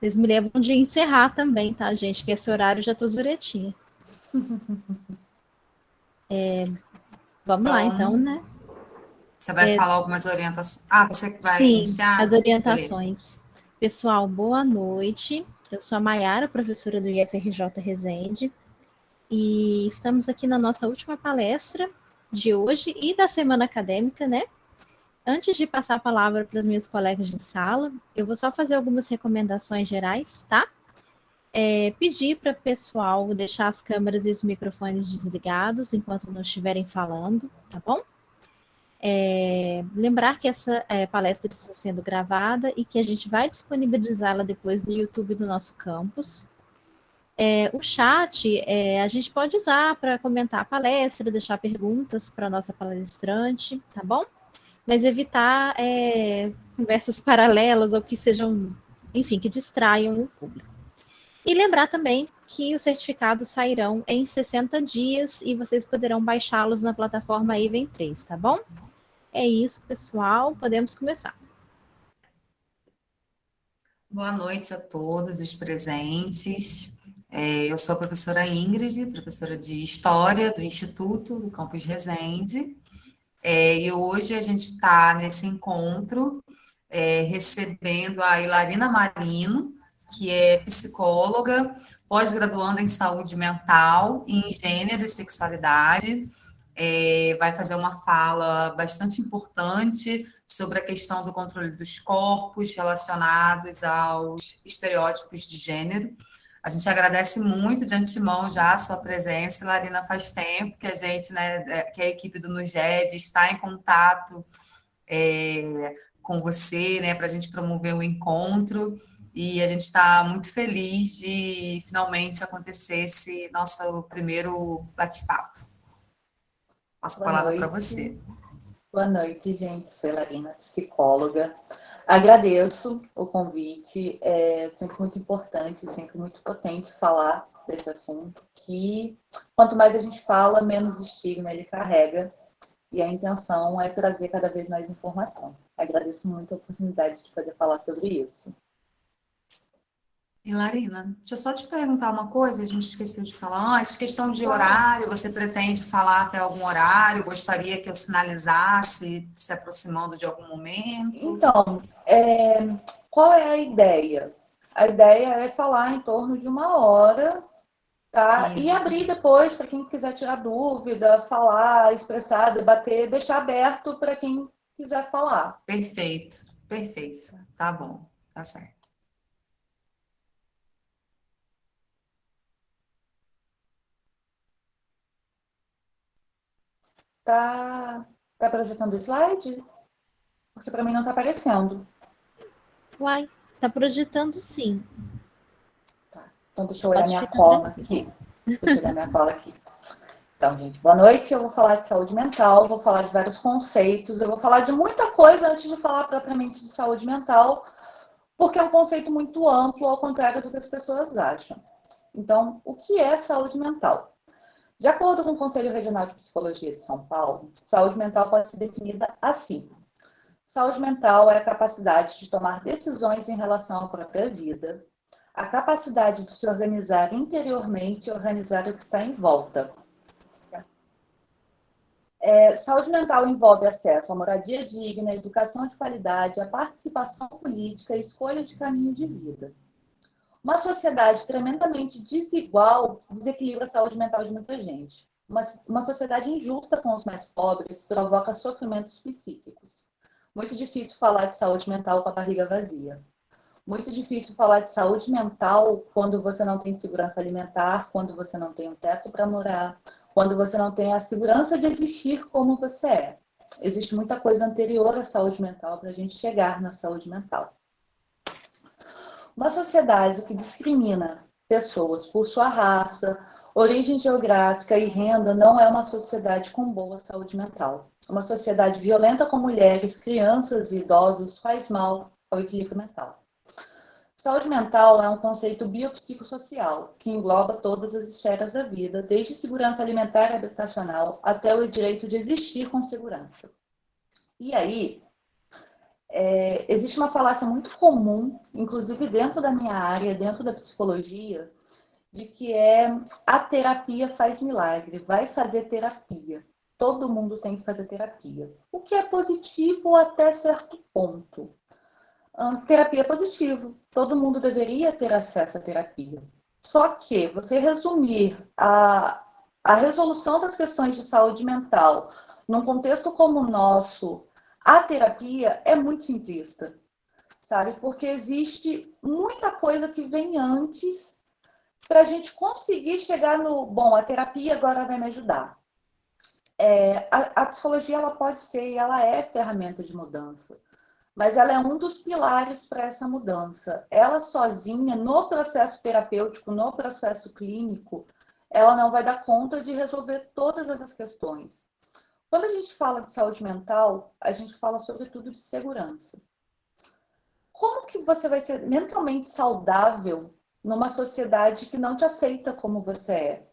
Vocês me lembram de encerrar também, tá, gente? Que esse horário já tô zuretinha. Vamos lá, então, Então, né? você vai falar algumas orientações. Ah, você que vai Sim, as iniciar? Beleza. orientações. Pessoal, boa noite. Eu sou a Maiara, professora do IFRJ Resende, e estamos aqui na nossa última palestra de hoje e da semana acadêmica, né? Antes de passar a palavra para os meus colegas de sala, eu vou só fazer algumas recomendações gerais, tá? Pedir para o pessoal deixar as câmeras e os microfones desligados enquanto não estiverem falando, tá bom? Lembrar que essa palestra está sendo gravada e que a gente vai disponibilizá-la depois no YouTube do nosso campus. O chat a gente pode usar para comentar a palestra, deixar perguntas para a nossa palestrante, tá bom? Mas evitar conversas paralelas ou que sejam, enfim, que distraiam o público. E lembrar também que os certificados sairão em 60 dias e vocês poderão baixá-los na plataforma Even 3, tá bom? É isso, pessoal. Podemos começar. Boa noite a todos os presentes. Eu sou a professora Ingrid, professora de História do Instituto do Campus Resende. E hoje a gente está nesse encontro recebendo a Ilarina Marino, que é psicóloga, pós-graduanda em saúde mental e em gênero e sexualidade. Vai fazer uma fala bastante importante sobre a questão do controle dos corpos relacionados aos estereótipos de gênero. A gente agradece muito de antemão já a sua presença, Larina. Faz tempo que a gente, né, que a equipe do NUGED está em contato com você, né, para a gente promover o encontro, e a gente está muito feliz de finalmente acontecer esse nosso primeiro bate-papo. Passo a Boa palavra para noite. você. Boa noite, gente. Sou Larina, psicóloga. Agradeço o convite. É sempre muito importante, sempre muito potente falar desse assunto, que quanto mais a gente fala, menos estigma ele carrega. E a intenção é trazer cada vez mais informação. Agradeço muito a oportunidade de poder falar sobre isso. E Larina, deixa eu só te perguntar uma coisa, a gente esqueceu de falar antes, questão de Claro. horário, você pretende falar até algum horário? Gostaria que eu sinalizasse se aproximando de algum momento? Então, qual é a ideia? A ideia é falar em torno de 1 hora, tá? E Isso, abrir depois para quem quiser tirar dúvida, falar, expressar, debater, deixar aberto para quem quiser falar. perfeito, perfeito, tá bom, tá certo. Tá projetando o slide? Porque para mim não está aparecendo. Uai, tá projetando sim. Tá. Então deixa eu olhar Pode minha ficar cola tranquilo. aqui. Deixa eu olhar minha cola aqui. Então, gente, boa noite. Eu vou falar de saúde mental, vou falar de vários conceitos, eu vou falar de muita coisa antes de falar propriamente de saúde mental, porque é um conceito muito amplo, ao contrário do que as pessoas acham. Então, o que é saúde mental? De acordo com o Conselho Regional de Psicologia de São Paulo, saúde mental pode ser definida assim: saúde mental é a capacidade de tomar decisões em relação à própria vida, a capacidade de se organizar interiormente e organizar o que está em volta. Saúde mental envolve acesso à moradia digna, educação de qualidade, a participação política e escolha de caminho de vida. Uma sociedade tremendamente desigual desequilibra a saúde mental de muita gente. Uma sociedade injusta com os mais pobres provoca sofrimentos psíquicos. Muito difícil falar de saúde mental com a barriga vazia. Muito difícil falar de saúde mental quando você não tem segurança alimentar, quando você não tem um teto para morar, quando você não tem a segurança de existir como você é. Existe muita coisa anterior à saúde mental para a gente chegar na saúde mental. Uma sociedade que discrimina pessoas por sua raça, origem geográfica e renda não é uma sociedade com boa saúde mental. Uma sociedade violenta com mulheres, crianças e idosos faz mal ao equilíbrio mental. Saúde mental é um conceito biopsicossocial que engloba todas as esferas da vida, desde segurança alimentar e habitacional até o direito de existir com segurança. E aí, Existe uma falácia muito comum, inclusive dentro da minha área, dentro da psicologia, de que a terapia faz milagre, vai fazer terapia. Todo mundo tem que fazer terapia. O que é positivo até certo ponto. Terapia é positivo. Todo mundo deveria ter acesso à terapia. Só que você resumir a resolução das questões de saúde mental num contexto como o nosso, a terapia é muito simplista, sabe? Porque existe muita coisa que vem antes para a gente conseguir chegar no, bom, a terapia agora vai me ajudar. A psicologia ela pode ser e ela é ferramenta de mudança, mas ela é um dos pilares para essa mudança. Ela sozinha, no processo terapêutico, no processo clínico, ela não vai dar conta de resolver todas essas questões. Quando a gente fala de saúde mental, a gente fala sobretudo de segurança. Como que você vai ser mentalmente saudável numa sociedade que não te aceita como você é?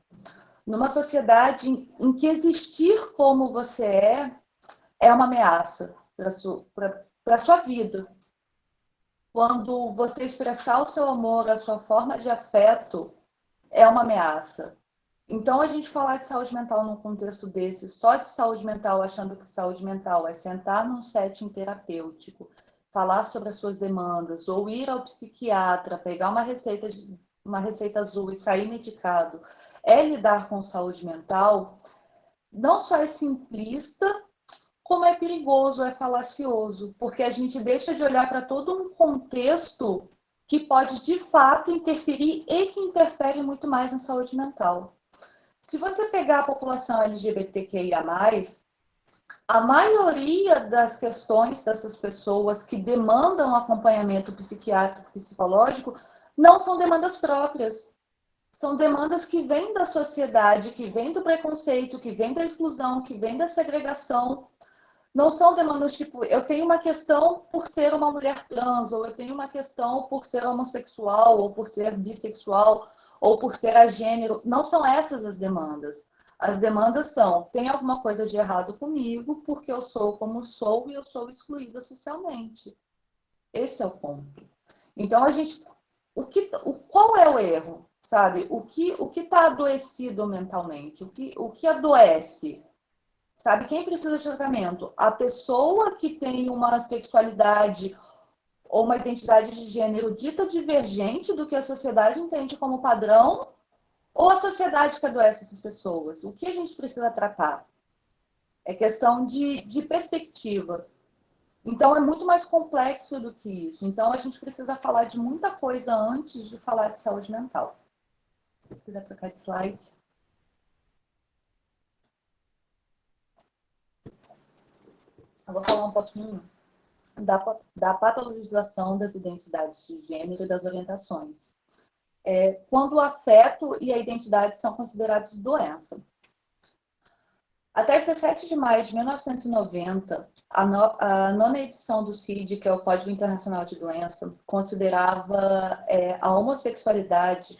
Numa sociedade em que existir como você é uma ameaça para a sua vida. Quando você expressar o seu amor, a sua forma de afeto, é uma ameaça. Então, a gente falar de saúde mental num contexto desse, só de saúde mental, achando que saúde mental é sentar num setting terapêutico, falar sobre as suas demandas, ou ir ao psiquiatra, pegar uma receita azul e sair medicado, é lidar com saúde mental, não só é simplista, como é perigoso, é falacioso, porque a gente deixa de olhar para todo um contexto que pode, de fato, interferir e que interfere muito mais na saúde mental. Se você pegar a população LGBTQIA+, a maioria das questões dessas pessoas que demandam acompanhamento psiquiátrico, psicológico, não são demandas próprias. São demandas que vêm da sociedade, que vêm do preconceito, que vêm da exclusão, que vêm da segregação. Não são demandas tipo, eu tenho uma questão por ser uma mulher trans, ou eu tenho uma questão por ser homossexual, ou por ser bissexual, ou por ser agênero. Não são essas as demandas. As demandas são, tem alguma coisa de errado comigo, porque eu sou como sou e eu sou excluída socialmente. Esse é o ponto. Então, qual é o erro? Sabe? O que está adoecido mentalmente? O que adoece? Sabe, quem precisa de tratamento? A pessoa que tem uma sexualidade ou uma identidade de gênero dita divergente do que a sociedade entende como padrão, ou a sociedade que adoece essas pessoas? O que a gente precisa tratar? É questão de perspectiva. Então, é muito mais complexo do que isso. Então, a gente precisa falar de muita coisa antes de falar de saúde mental. Se quiser trocar de slide. Eu vou falar um pouquinho da patologização das identidades de gênero e das orientações. Quando o afeto e a identidade são considerados doença. Até 17 de maio de 1990, a nona edição do CID, que é o Código Internacional de Doença, considerava a homossexualidade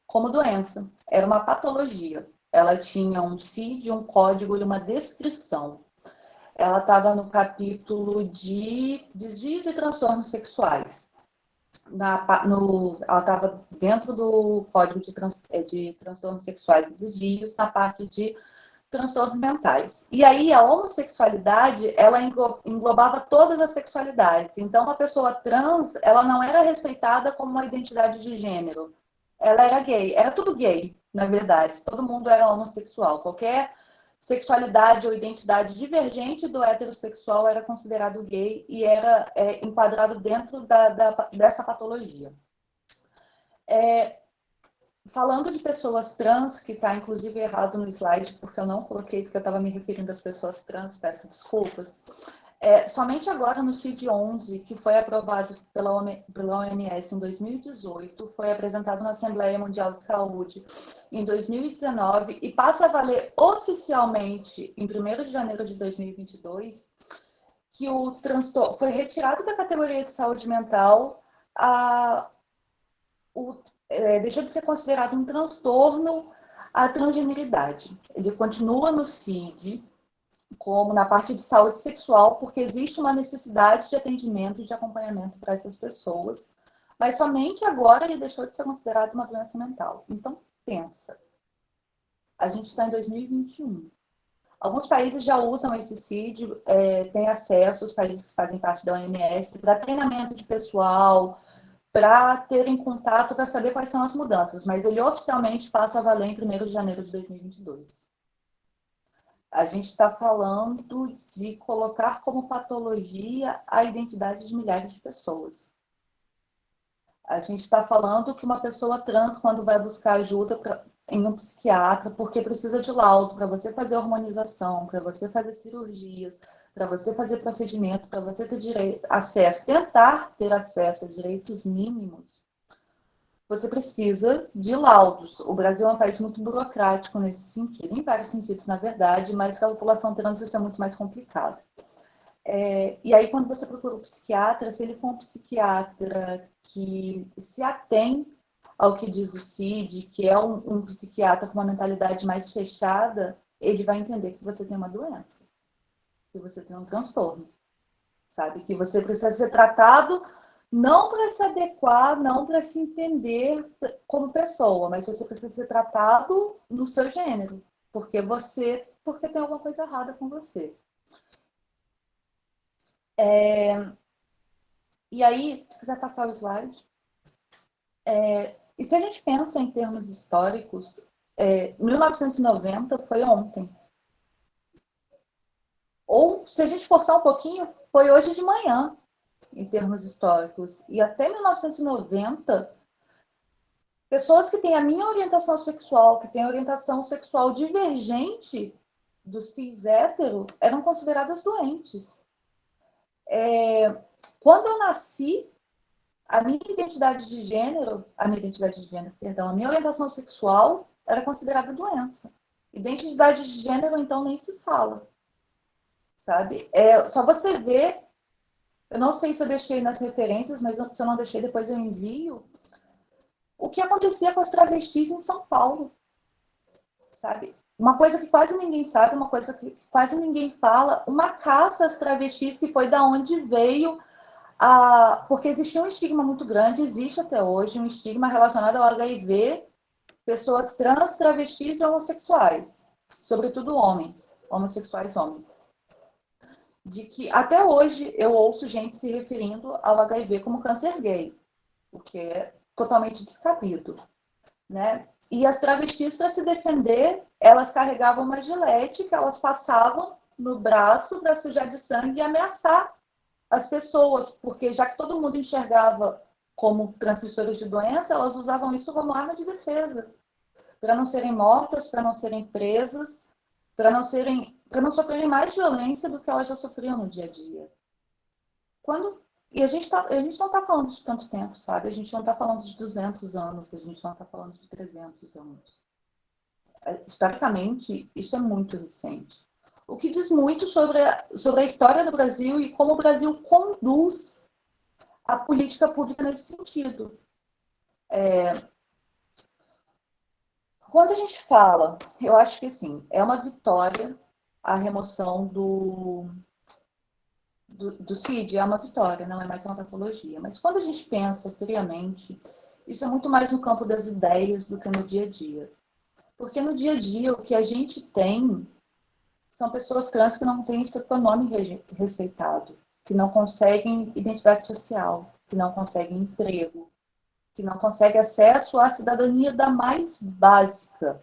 como doença. Era uma patologia. Ela tinha um CID, um código e uma descrição. Ela estava no capítulo de desvios e transtornos sexuais. Ela estava dentro do Código de Transtornos Sexuais e Desvios, na parte de transtornos mentais. E aí a homossexualidade, ela englobava todas as sexualidades. Então, a pessoa trans, ela não era respeitada como uma identidade de gênero. Ela era gay. Era tudo gay, na verdade. Todo mundo era homossexual. Qualquer sexualidade ou identidade divergente do heterossexual era considerado gay e era enquadrado dentro dessa patologia. Falando de pessoas trans, que está inclusive errado no slide, porque eu não coloquei, porque eu estava me referindo às pessoas trans, peço desculpas. Somente agora no CID-11, que foi aprovado pela OMS em 2018, foi apresentado na Assembleia Mundial de Saúde em 2019 e passa a valer oficialmente em 1º de janeiro de 2022, que o transtorno foi retirado da categoria de saúde mental, deixou de ser considerado um transtorno a transgeneridade. Ele continua no CID, como na parte de saúde sexual, porque existe uma necessidade de atendimento e de acompanhamento para essas pessoas, mas somente agora ele deixou de ser considerado uma doença mental. Então, pensa, a gente está em 2021. Alguns países já usam esse CID, têm acesso, os países que fazem parte da OMS, para treinamento de pessoal, para terem contato, para saber quais são as mudanças, mas ele oficialmente passa a valer em 1º de janeiro de 2022. A gente está falando de colocar como patologia a identidade de milhares de pessoas. A gente está falando que uma pessoa trans, quando vai buscar ajuda em um psiquiatra, porque precisa de laudo para você fazer hormonização, para você fazer cirurgias, para você fazer procedimento, para você ter acesso, tentar ter acesso a direitos mínimos, você precisa de laudos. O Brasil é um país muito burocrático nesse sentido, em vários sentidos, na verdade, mas para a população trans isso é muito mais complicado. E aí, quando você procura um psiquiatra, se ele for um psiquiatra que se atém ao que diz o CID, que é um psiquiatra com uma mentalidade mais fechada, ele vai entender que você tem uma doença, que você tem um transtorno, sabe? Que você precisa ser tratado não para se adequar, não para se entender como pessoa, mas você precisa ser tratado no seu gênero, porque tem alguma coisa errada com você. E aí, se quiser passar o slide. E se a gente pensa em termos históricos, 1990 foi ontem. Ou, se a gente forçar um pouquinho, foi hoje de manhã, em termos históricos. E até 1990, pessoas que têm a minha orientação sexual, que têm orientação sexual divergente do cis hétero, eram consideradas doentes. Quando eu nasci, a minha orientação sexual era considerada doença. Identidade de gênero, então, nem se fala. Sabe? Só você ver, eu não sei se eu deixei nas referências, mas se eu não deixei, depois eu envio, o que acontecia com as travestis em São Paulo. Sabe? Uma coisa que quase ninguém sabe, uma coisa que quase ninguém fala, uma caça às travestis que foi da onde veio porque existia um estigma muito grande, existe até hoje um estigma relacionado ao HIV, pessoas trans, travestis e homossexuais, sobretudo homens, homossexuais homens. De que até hoje eu ouço gente se referindo ao HIV como câncer gay, o que é totalmente descabido, né? E as travestis, para se defender, elas carregavam uma gilete que elas passavam no braço para sujar de sangue e ameaçar as pessoas, porque já que todo mundo enxergava como transmissores de doença, elas usavam isso como arma de defesa, para não serem mortas, para não serem presas, para não sofrerem mais violência do que elas já sofriam no dia a dia. E a gente não está falando de tanto tempo, sabe? A gente não está falando de 200 anos, a gente não está falando de 300 anos. Historicamente, isso é muito recente. O que diz muito sobre a história do Brasil e como o Brasil conduz a política pública nesse sentido. Quando a gente fala, eu acho que sim, é uma vitória a remoção do CID, é uma vitória, não é mais uma patologia. Mas quando a gente pensa friamente, isso é muito mais no campo das ideias do que no dia a dia. Porque no dia a dia, o que a gente tem são pessoas trans que não têm o seu pronome respeitado, que não conseguem identidade social, que não conseguem emprego, que não conseguem acesso à cidadania da mais básica.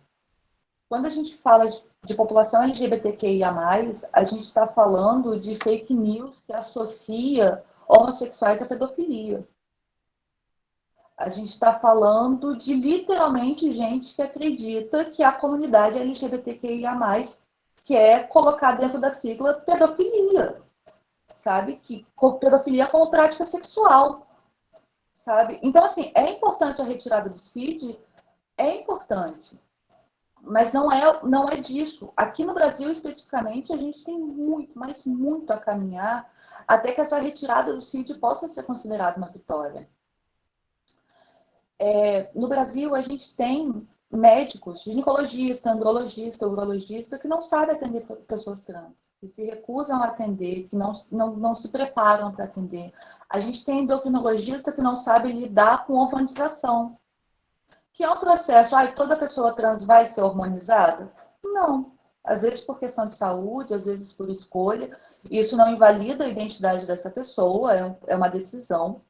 Quando a gente fala de população LGBTQIA+, a gente está falando de fake news que associa homossexuais à pedofilia. A gente está falando de literalmente gente que acredita que a comunidade LGBTQIA+, quer colocar dentro da sigla pedofilia, sabe? Que pedofilia como prática sexual, sabe? Então, assim, é importante a retirada do CID? É importante, mas não é disso. Aqui no Brasil, especificamente, a gente tem muito, mas muito a caminhar até que essa retirada do CID possa ser considerada uma vitória. No Brasil, a gente tem médicos, ginecologista, andrologista, urologista, que não sabem atender pessoas trans, que se recusam a atender, que não se preparam para atender. A gente tem endocrinologista que não sabe lidar com hormonização, que é um processo. Toda pessoa trans vai ser hormonizada? Não. Às vezes por questão de saúde, às vezes por escolha. Isso não invalida a identidade dessa pessoa, é uma decisão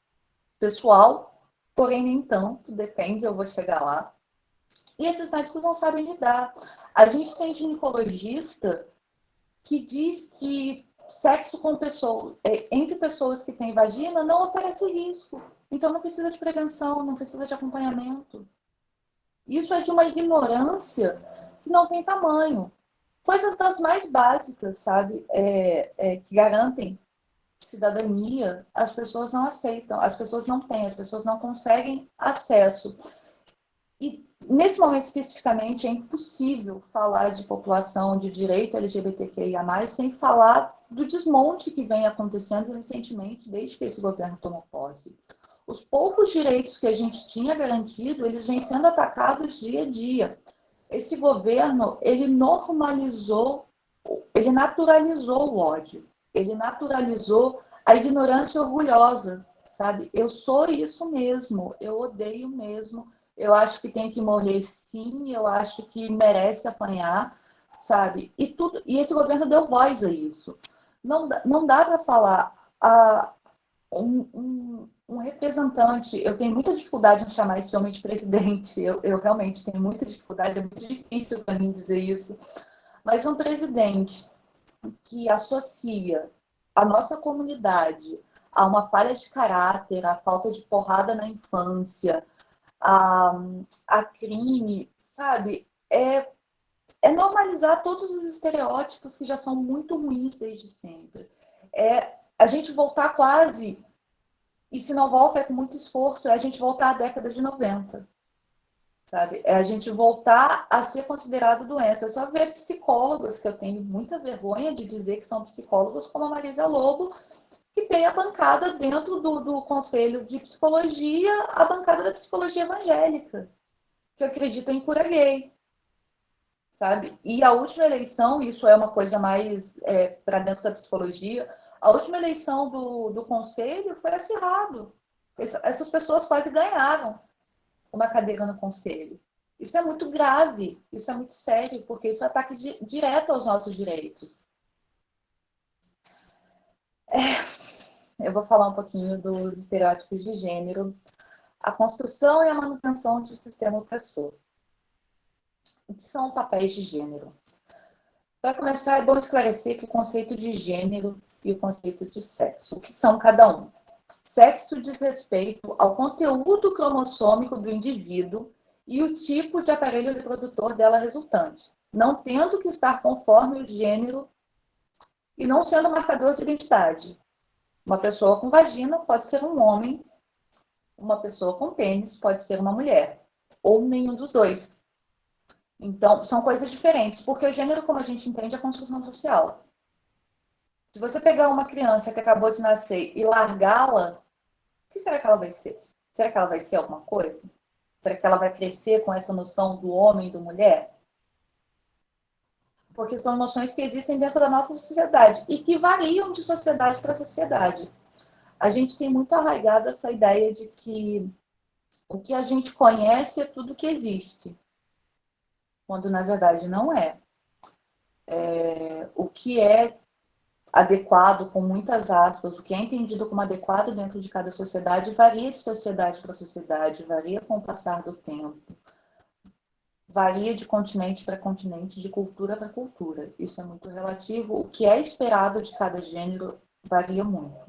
pessoal, porém nem tanto, depende, eu vou chegar lá. E esses médicos não sabem lidar. A gente tem ginecologista que diz que sexo com pessoas, entre pessoas que têm vagina não oferece risco. Então não precisa de prevenção, não precisa de acompanhamento. Isso é de uma ignorância que não tem tamanho. Coisas das mais básicas, sabe? Que garantem cidadania, as pessoas não aceitam, as pessoas não têm, as pessoas não conseguem acesso. E, nesse momento especificamente, é impossível falar de população, de direito LGBTQIA+, sem falar do desmonte que vem acontecendo recentemente, desde que esse governo tomou posse. Os poucos direitos que a gente tinha garantido, eles vêm sendo atacados dia a dia. Esse governo, ele normalizou, ele naturalizou o ódio, ele naturalizou a ignorância orgulhosa, sabe? Eu sou isso mesmo, eu odeio mesmo, eu acho que tem que morrer sim, eu acho que merece apanhar, sabe? E esse governo deu voz a isso. Não dá para falar um representante. Eu tenho muita dificuldade em chamar esse homem de presidente, eu realmente tenho muita dificuldade, é muito difícil para mim dizer isso, mas um presidente que associa a nossa comunidade a uma falha de caráter, a falta de porrada na infância, a crime, sabe? Normalizar todos os estereótipos que já são muito ruins desde sempre. A gente voltar quase, e se não volta é com muito esforço, é a gente voltar à década de 90. Sabe? É a gente voltar a ser considerado doença. É só ver psicólogos, que eu tenho muita vergonha de dizer que são psicólogos, como a Marisa Lobo, que tem a bancada dentro do Conselho de Psicologia, a bancada da psicologia evangélica, que acredita em cura gay, sabe? E a última eleição, isso é uma coisa mais para dentro da psicologia, a última eleição do Conselho foi acirrado. Essas pessoas quase ganharam uma cadeira no conselho. Isso é muito grave, isso é muito sério, porque isso é ataque direto aos nossos direitos. Eu vou falar um pouquinho dos estereótipos de gênero, a construção e a manutenção do sistema opressor. O que são papéis de gênero? Para começar, é bom esclarecer que o conceito de gênero e o conceito de sexo, o que são cada um. Sexo diz respeito ao conteúdo cromossômico do indivíduo e o tipo de aparelho reprodutor dela resultante, não tendo que estar conforme o gênero e não sendo marcador de identidade. Uma pessoa com vagina pode ser um homem, uma pessoa com pênis pode ser uma mulher, ou nenhum dos dois. Então, são coisas diferentes, porque o gênero, como a gente entende, é a construção social. Se você pegar uma criança que acabou de nascer e largá-la, o que será que ela vai ser? Será que ela vai ser alguma coisa? Será que ela vai crescer com essa noção do homem e do mulher? Porque são noções que existem dentro da nossa sociedade e que variam de sociedade para sociedade. A gente tem muito arraigado essa ideia de que o que a gente conhece é tudo que existe, quando na verdade não é. O que é adequado, com muitas aspas, o que é entendido como adequado dentro de cada sociedade varia de sociedade para sociedade, varia com o passar do tempo, varia de continente para continente, de cultura para cultura. Isso é muito relativo. O que é esperado de cada gênero varia muito.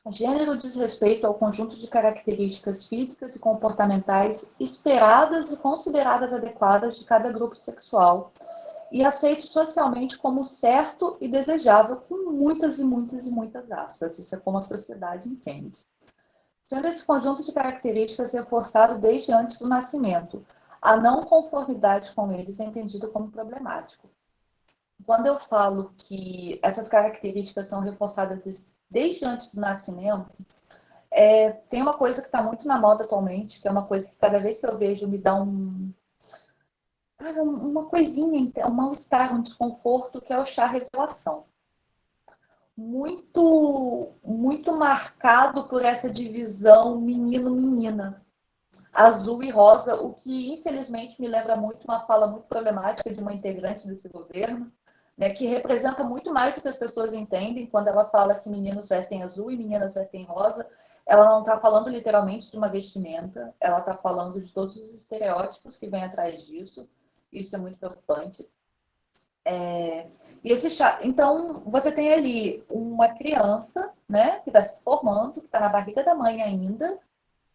Gênero diz respeito ao conjunto de características físicas e comportamentais esperadas e consideradas adequadas de cada grupo sexual e aceito socialmente como certo e desejável, com muitas e muitas e muitas aspas. Isso é como a sociedade entende. Sendo esse conjunto de características reforçado desde antes do nascimento, a não conformidade com eles é entendida como problemático. Quando eu falo que essas características são reforçadas desde antes do nascimento, Tem uma coisa que está muito na moda atualmente, que é uma coisa que cada vez que eu vejo me dá uma coisinha, um mal-estar, um desconforto, que é o chá revelação. Muito, muito marcado por essa divisão menino-menina, azul e rosa, o que infelizmente me lembra muito uma fala muito problemática de uma integrante desse governo, né, que representa muito mais do que as pessoas entendem quando ela fala que meninos vestem azul e meninas vestem rosa. Ela não está falando literalmente de uma vestimenta, ela está falando de todos os estereótipos que vêm atrás disso. Isso é muito preocupante. E esse chá, então, você tem ali uma criança, né, que está se formando, que está na barriga da mãe ainda,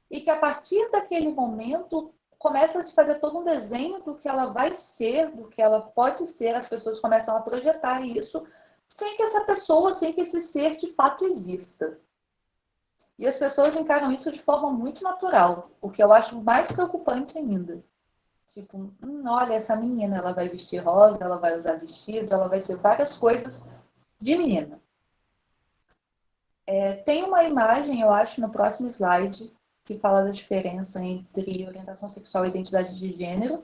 e que a partir daquele momento começa a se fazer todo um desenho do que ela vai ser, do que ela pode ser, as pessoas começam a projetar isso, sem que essa pessoa, sem que esse ser de fato exista. E as pessoas encaram isso de forma muito natural, o que eu acho mais preocupante ainda. Tipo, olha, essa menina, ela vai vestir rosa, ela vai usar vestido, ela vai ser várias coisas de menina. Tem uma imagem, eu acho, no próximo slide, que fala da diferença entre orientação sexual e identidade de gênero.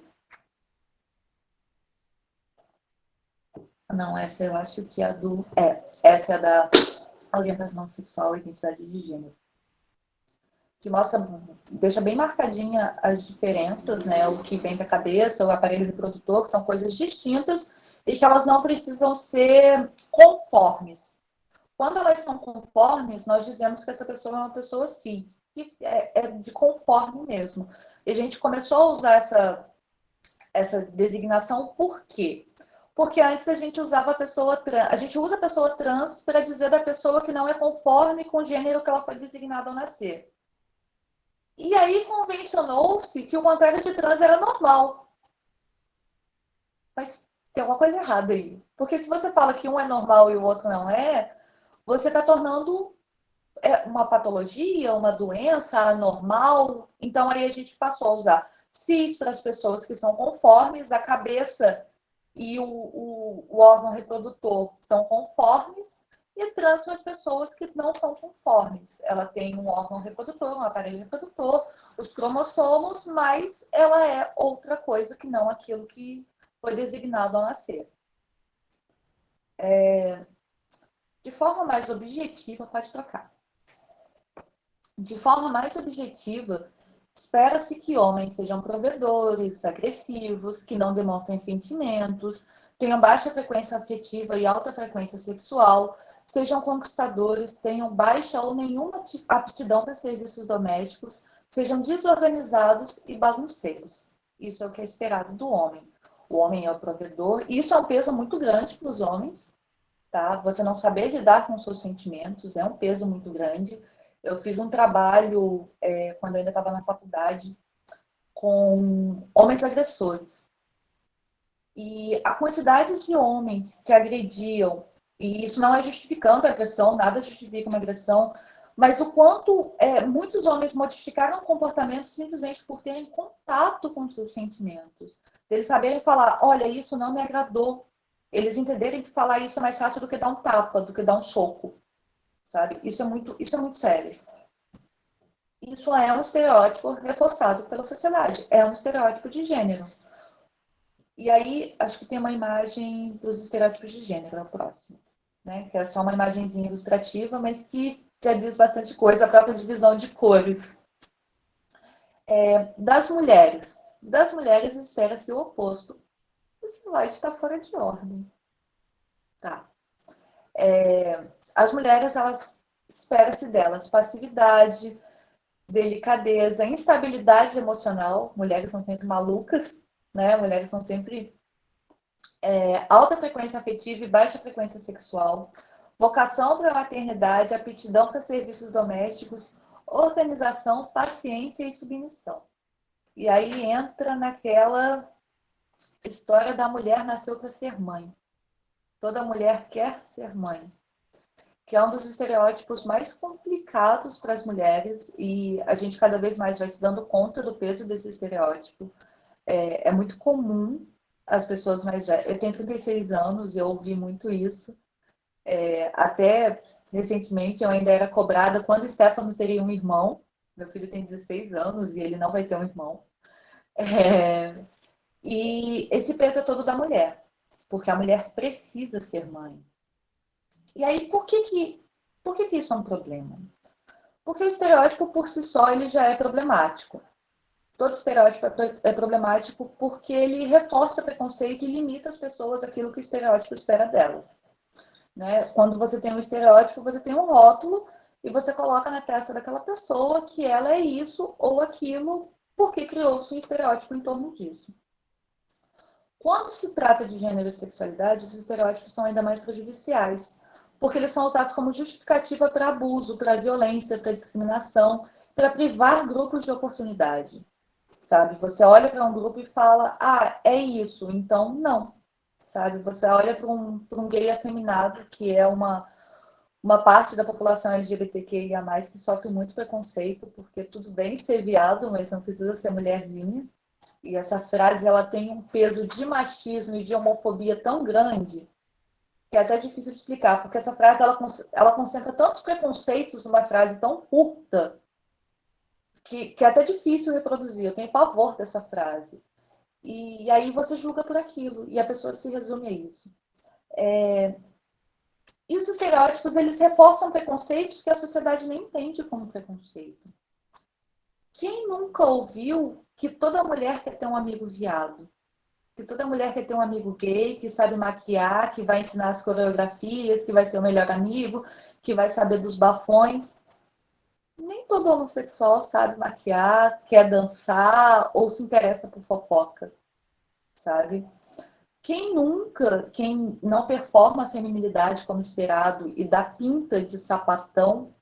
Não, essa eu acho que é a do... essa é a da orientação sexual e identidade de gênero. Que mostra, deixa bem marcadinha as diferenças, né? O que vem da cabeça, o aparelho reprodutor, que são coisas distintas e que elas não precisam ser conformes. Quando elas são conformes, nós dizemos que essa pessoa é uma pessoa cis, que é de conforme mesmo. E a gente começou a usar essa designação por quê? Porque antes a gente usava a pessoa trans, a gente usa a pessoa trans para dizer da pessoa que não é conforme com o gênero que ela foi designada ao nascer. E aí convencionou-se que o contrário de trans era normal. Mas tem alguma coisa errada aí. Porque se você fala que um é normal e o outro não é, você está tornando uma patologia, uma doença anormal. Então aí a gente passou a usar cis para as pessoas que são conformes, a cabeça e o órgão reprodutor são conformes, e trans para as pessoas que não são conformes. Ela tem um órgão reprodutor, um aparelho reprodutor, os cromossomos, mas ela é outra coisa que não aquilo que foi designado ao nascer. De forma mais objetiva, pode trocar. De forma mais objetiva, espera-se que homens sejam provedores, agressivos, que não demonstrem sentimentos, tenham baixa frequência afetiva e alta frequência sexual, sejam conquistadores, tenham baixa ou nenhuma aptidão para serviços domésticos, sejam desorganizados e bagunceiros. Isso é o que é esperado do homem. O homem é o provedor, e isso é um peso muito grande para os homens, tá? Você não saber lidar com seus sentimentos é um peso muito grande. Eu fiz um trabalho, quando eu ainda estava na faculdade, com homens agressores. E a quantidade de homens que agrediam, e isso não é justificando a agressão, nada justifica uma agressão, mas o quanto muitos homens modificaram o comportamento simplesmente por terem contato com seus sentimentos. Eles saberem falar, olha, isso não me agradou. Eles entenderem que falar isso é mais fácil do que dar um tapa, do que dar um soco, sabe? Isso é muito sério. Isso é um estereótipo reforçado pela sociedade, é um estereótipo de gênero. E aí, acho que tem uma imagem dos estereótipos de gênero, no próximo, né? Que é só uma imagenzinha ilustrativa, mas que já diz bastante coisa, a própria divisão de cores. Das mulheres espera-se o oposto. Esse slide está fora de ordem. Tá. As mulheres, elas espera-se delas passividade, delicadeza, instabilidade emocional. Mulheres são sempre malucas, né? Mulheres são sempre alta frequência afetiva e baixa frequência sexual, vocação para a maternidade, aptidão para serviços domésticos, organização, paciência e submissão. E aí entra naquela história da mulher nasceu para ser mãe. Toda mulher quer ser mãe, que é um dos estereótipos mais complicados para as mulheres, e a gente cada vez mais vai se dando conta do peso desse estereótipo. É muito comum as pessoas mais velhas. Eu tenho 36 anos e eu ouvi muito isso. Até recentemente eu ainda era cobrada quando o Stefano teria um irmão. Meu filho tem 16 anos e ele não vai ter um irmão. E esse peso é todo da mulher, porque a mulher precisa ser mãe. E aí, por que isso é um problema? Porque o estereótipo por si só ele já é problemático. Todo estereótipo é problemático porque ele reforça preconceito e limita as pessoas àquilo que o estereótipo espera delas. Né? Quando você tem um estereótipo, você tem um rótulo e você coloca na testa daquela pessoa que ela é isso ou aquilo porque criou-se um estereótipo em torno disso. Quando se trata de gênero e sexualidade, os estereótipos são ainda mais prejudiciais, porque eles são usados como justificativa para abuso, para violência, para discriminação, para privar grupos de oportunidade. Sabe? Você olha para um grupo e fala, é isso, então não. Sabe? Você olha para um gay afeminado, que é uma parte da população LGBTQIA+, que sofre muito preconceito, porque tudo bem ser viado, mas não precisa ser mulherzinha. E essa frase ela tem um peso de machismo e de homofobia tão grande que é até difícil de explicar, porque essa frase ela concentra tantos preconceitos numa frase tão curta que é até difícil reproduzir. Eu tenho pavor dessa frase. E aí você julga por aquilo, e a pessoa se resume a isso. E os estereótipos, eles reforçam preconceitos que a sociedade nem entende como preconceito. Quem nunca ouviu que toda mulher quer ter um amigo viado? Que toda mulher quer ter um amigo gay, que sabe maquiar, que vai ensinar as coreografias, que vai ser o melhor amigo, que vai saber dos bafões. Nem todo homossexual sabe maquiar, quer dançar ou se interessa por fofoca, sabe? Quem não performa a feminilidade como esperado e dá pinta de sapatão,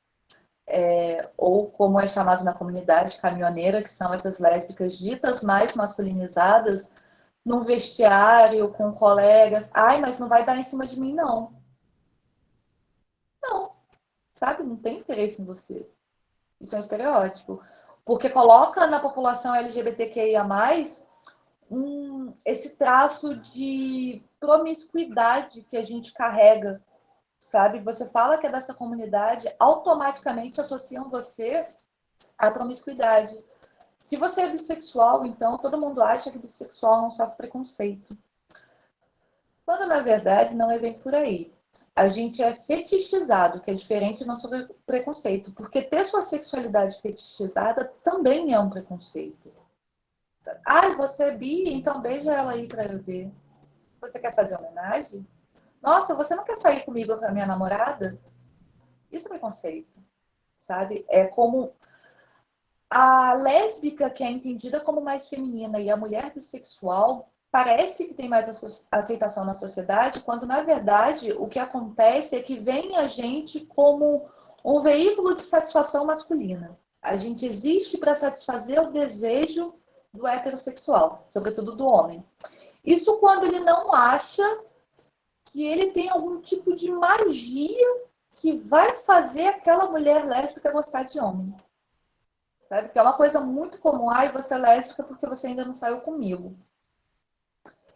ou como é chamado na comunidade, caminhoneira, que são essas lésbicas ditas mais masculinizadas, num vestiário, com colegas. Mas não vai dar em cima de mim, não. Não, sabe? Não tem interesse em você. Isso é um estereótipo. Porque coloca na população LGBTQIA+, esse traço de promiscuidade que a gente carrega, sabe? Você fala que é dessa comunidade, automaticamente associam você à promiscuidade. Se você é bissexual, então todo mundo acha que bissexual não sofre preconceito. Quando na verdade não é bem por aí. A gente é fetichizado, que é diferente do nosso preconceito, porque ter sua sexualidade fetichizada também é um preconceito. Você é bi, então beija ela aí pra eu ver. Você quer fazer homenagem? Nossa, você não quer sair comigo com a minha namorada? Isso é preconceito, sabe? É como a lésbica, que é entendida como mais feminina, e a mulher bissexual parece que tem mais aceitação na sociedade, quando na verdade o que acontece é que vem a gente como um veículo de satisfação masculina. A gente existe para satisfazer o desejo do heterossexual, sobretudo do homem. Isso quando ele não acha que ele tem algum tipo de magia que vai fazer aquela mulher lésbica gostar de homem. Sabe? Que é uma coisa muito comum. Você é lésbica porque você ainda não saiu comigo.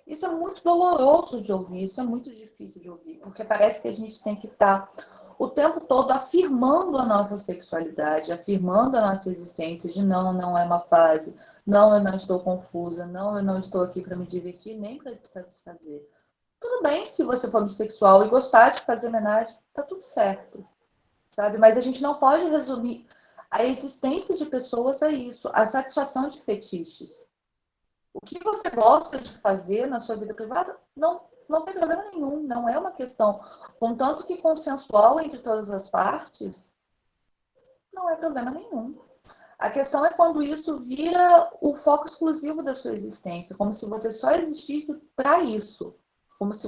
Isso é muito doloroso de ouvir, isso é muito difícil de ouvir, porque parece que a gente tem que estar o tempo todo afirmando a nossa sexualidade, afirmando a nossa existência de não é uma fase, não, eu não estou confusa, não, eu não estou aqui para me divertir, nem para te satisfazer. Tudo bem se você for bissexual e gostar de fazer homenagem, tá tudo certo, sabe? Mas a gente não pode resumir a existência de pessoas a isso, a satisfação de fetiches. O que você gosta de fazer na sua vida privada não tem problema nenhum, não é uma questão, contanto que consensual entre todas as partes, não é problema nenhum. A questão é quando isso vira o foco exclusivo da sua existência, como se você só existisse para isso, como se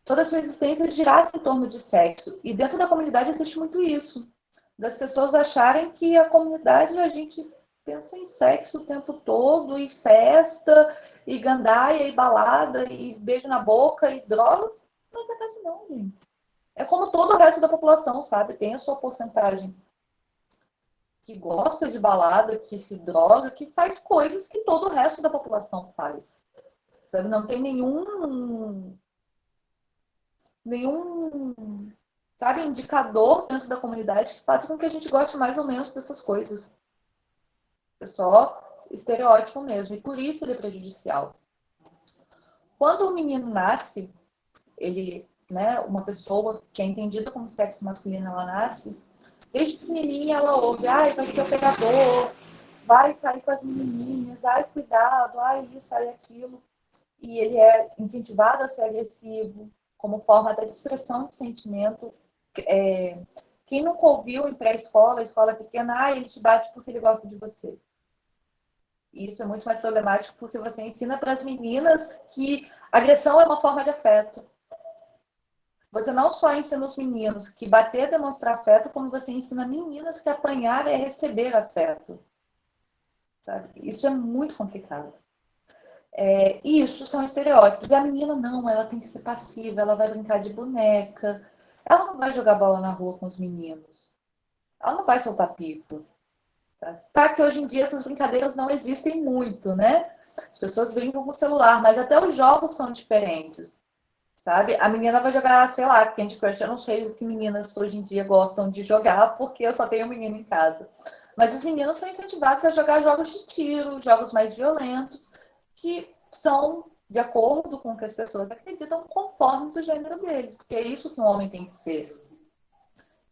toda a sua existência girasse em torno de sexo. E dentro da comunidade existe muito isso, das pessoas acharem que a comunidade, a gente pensa em sexo o tempo todo, e festa, e gandaia, e balada, e beijo na boca, e droga. Não é verdade não, gente. É como todo o resto da população, sabe? Tem a sua porcentagem que gosta de balada, que se droga, que faz coisas que todo o resto da população faz. Sabe? Não tem nenhum sabe, indicador dentro da comunidade que faz com que a gente goste mais ou menos dessas coisas. É só estereótipo mesmo, e por isso ele é prejudicial. Quando o menino nasce, ele, né, uma pessoa que é entendida como sexo masculino, ela nasce, desde pequenininha ela ouve, ai, vai ser o pegador, vai sair com as menininhas, ai, cuidado, ai, isso, ai, aquilo. E ele é incentivado a ser agressivo, como forma até de expressão de sentimento. Quem nunca ouviu em pré-escola, escola pequena, ah, ele te bate porque ele gosta de você. E isso é muito mais problemático porque você ensina para as meninas que agressão é uma forma de afeto. Você não só ensina os meninos que bater é demonstrar afeto, como você ensina meninas que apanhar é receber afeto. Sabe? Isso é muito complicado. Isso são estereótipos. E a menina não, ela tem que ser passiva, ela vai brincar de boneca, ela não vai jogar bola na rua com os meninos, ela não vai soltar pico. Tá que hoje em dia essas brincadeiras não existem muito, né? As pessoas brincam com o celular, mas até os jogos são diferentes, sabe? A menina vai jogar, sei lá, Candy Crush, eu não sei o que meninas hoje em dia gostam de jogar, porque eu só tenho menino em casa. Mas os meninos são incentivados a jogar jogos de tiro, jogos mais violentos, que são de acordo com o que as pessoas acreditam, conforme o gênero deles. Porque é isso que um homem tem que ser.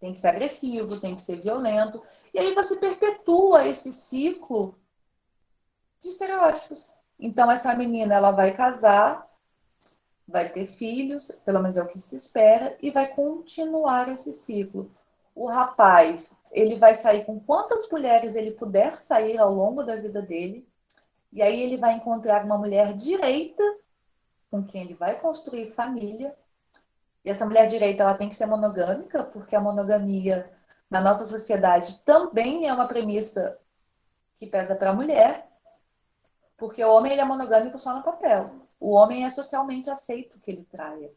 Tem que ser agressivo, tem que ser violento. E aí você perpetua esse ciclo de estereótipos. Então, essa menina ela vai casar, vai ter filhos, pelo menos é o que se espera, e vai continuar esse ciclo. O rapaz, ele vai sair com quantas mulheres ele puder sair ao longo da vida dele, e aí ele vai encontrar uma mulher direita com quem ele vai construir família. E essa mulher direita ela tem que ser monogâmica, porque a monogamia na nossa sociedade também é uma premissa que pesa para a mulher, porque o homem ele é monogâmico só no papel. O homem é socialmente aceito que ele traia.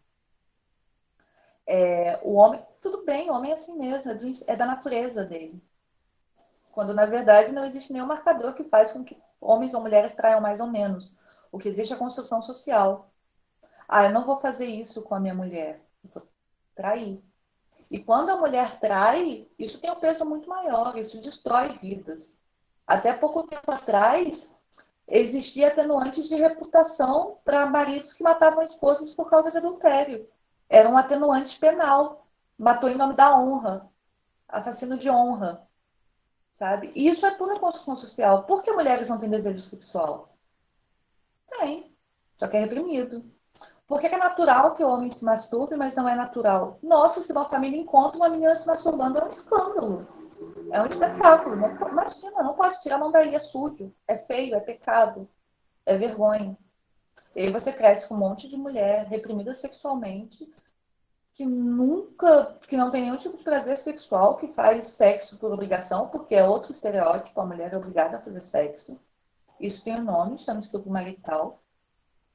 O homem, tudo bem, o homem é assim mesmo, é da natureza dele. Quando, na verdade, não existe nenhum marcador que faz com que homens ou mulheres traiam mais ou menos. O que existe é a construção social. Ah, eu não vou fazer isso com a minha mulher. Eu vou trair. E quando a mulher trai, isso tem um peso muito maior, isso destrói vidas. Até pouco tempo atrás, existia atenuantes de reputação para maridos que matavam esposas por causa de adultério. Era um atenuante penal. Matou em nome da honra. Assassino de honra. Sabe? E isso é pura construção social. Por que mulheres não têm desejo sexual? Tem. Só que é reprimido. Por que é natural que o homem se masturbe, mas não é natural? Nossa, se uma família encontra uma menina se masturbando, é um escândalo. É um espetáculo. Não, imagina, não pode tirar a mão daí, é sujo, é feio, é pecado, é vergonha. E aí você cresce com um monte de mulher reprimida sexualmente, que não tem nenhum tipo de prazer sexual, que faz sexo por obrigação, porque é outro estereótipo, a mulher é obrigada a fazer sexo. Isso tem um nome, chama estupro marital.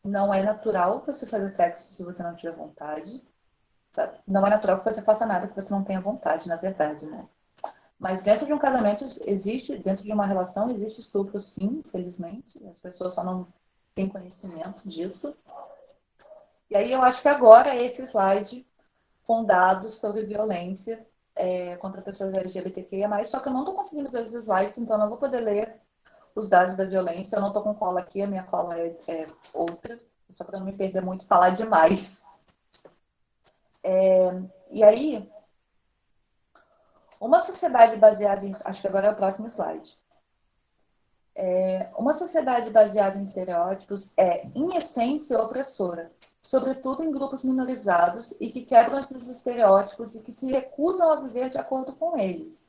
Não é natural você fazer sexo se você não tiver vontade. Sabe? Não é natural que você faça nada que você não tenha vontade, na verdade, né? Mas dentro de um casamento existe, dentro de uma relação existe estupro, sim, infelizmente. As pessoas só não têm conhecimento disso. E aí eu acho que agora esse slide com dados sobre violência contra pessoas LGBTQIA+, só que eu não estou conseguindo ver os slides, então eu não vou poder ler os dados da violência. Eu não estou com cola aqui, a minha cola é outra, só para não me perder muito, falar demais. E aí, uma sociedade baseada em... Acho que agora é o próximo slide. Uma sociedade baseada em estereótipos é, em essência, opressora, sobretudo em grupos minorizados e que quebram esses estereótipos e que se recusam a viver de acordo com eles.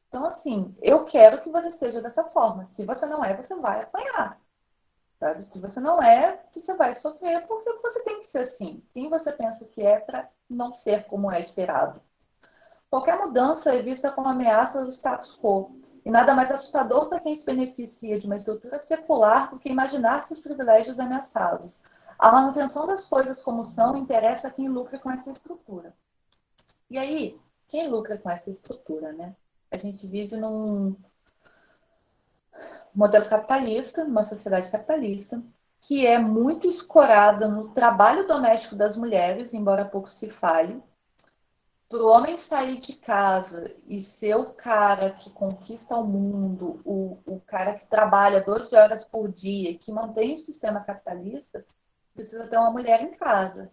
Então, assim, eu quero que você seja dessa forma. Se você não é, você vai apanhar. Sabe? Se você não é, você vai sofrer, porque você tem que ser assim. Quem você pensa que é para não ser como é esperado? Qualquer mudança é vista como ameaça do status quo. E nada mais assustador para quem se beneficia de uma estrutura secular do que imaginar seus privilégios ameaçados. A manutenção das coisas como são interessa a quem lucra com essa estrutura. E aí, quem lucra com essa estrutura, né? A gente vive num modelo capitalista, numa sociedade capitalista, que é muito escorada no trabalho doméstico das mulheres, embora pouco se fale, para o homem sair de casa e ser o cara que conquista o mundo, o cara que trabalha 12 horas por dia, que mantém o sistema capitalista, precisa ter uma mulher em casa,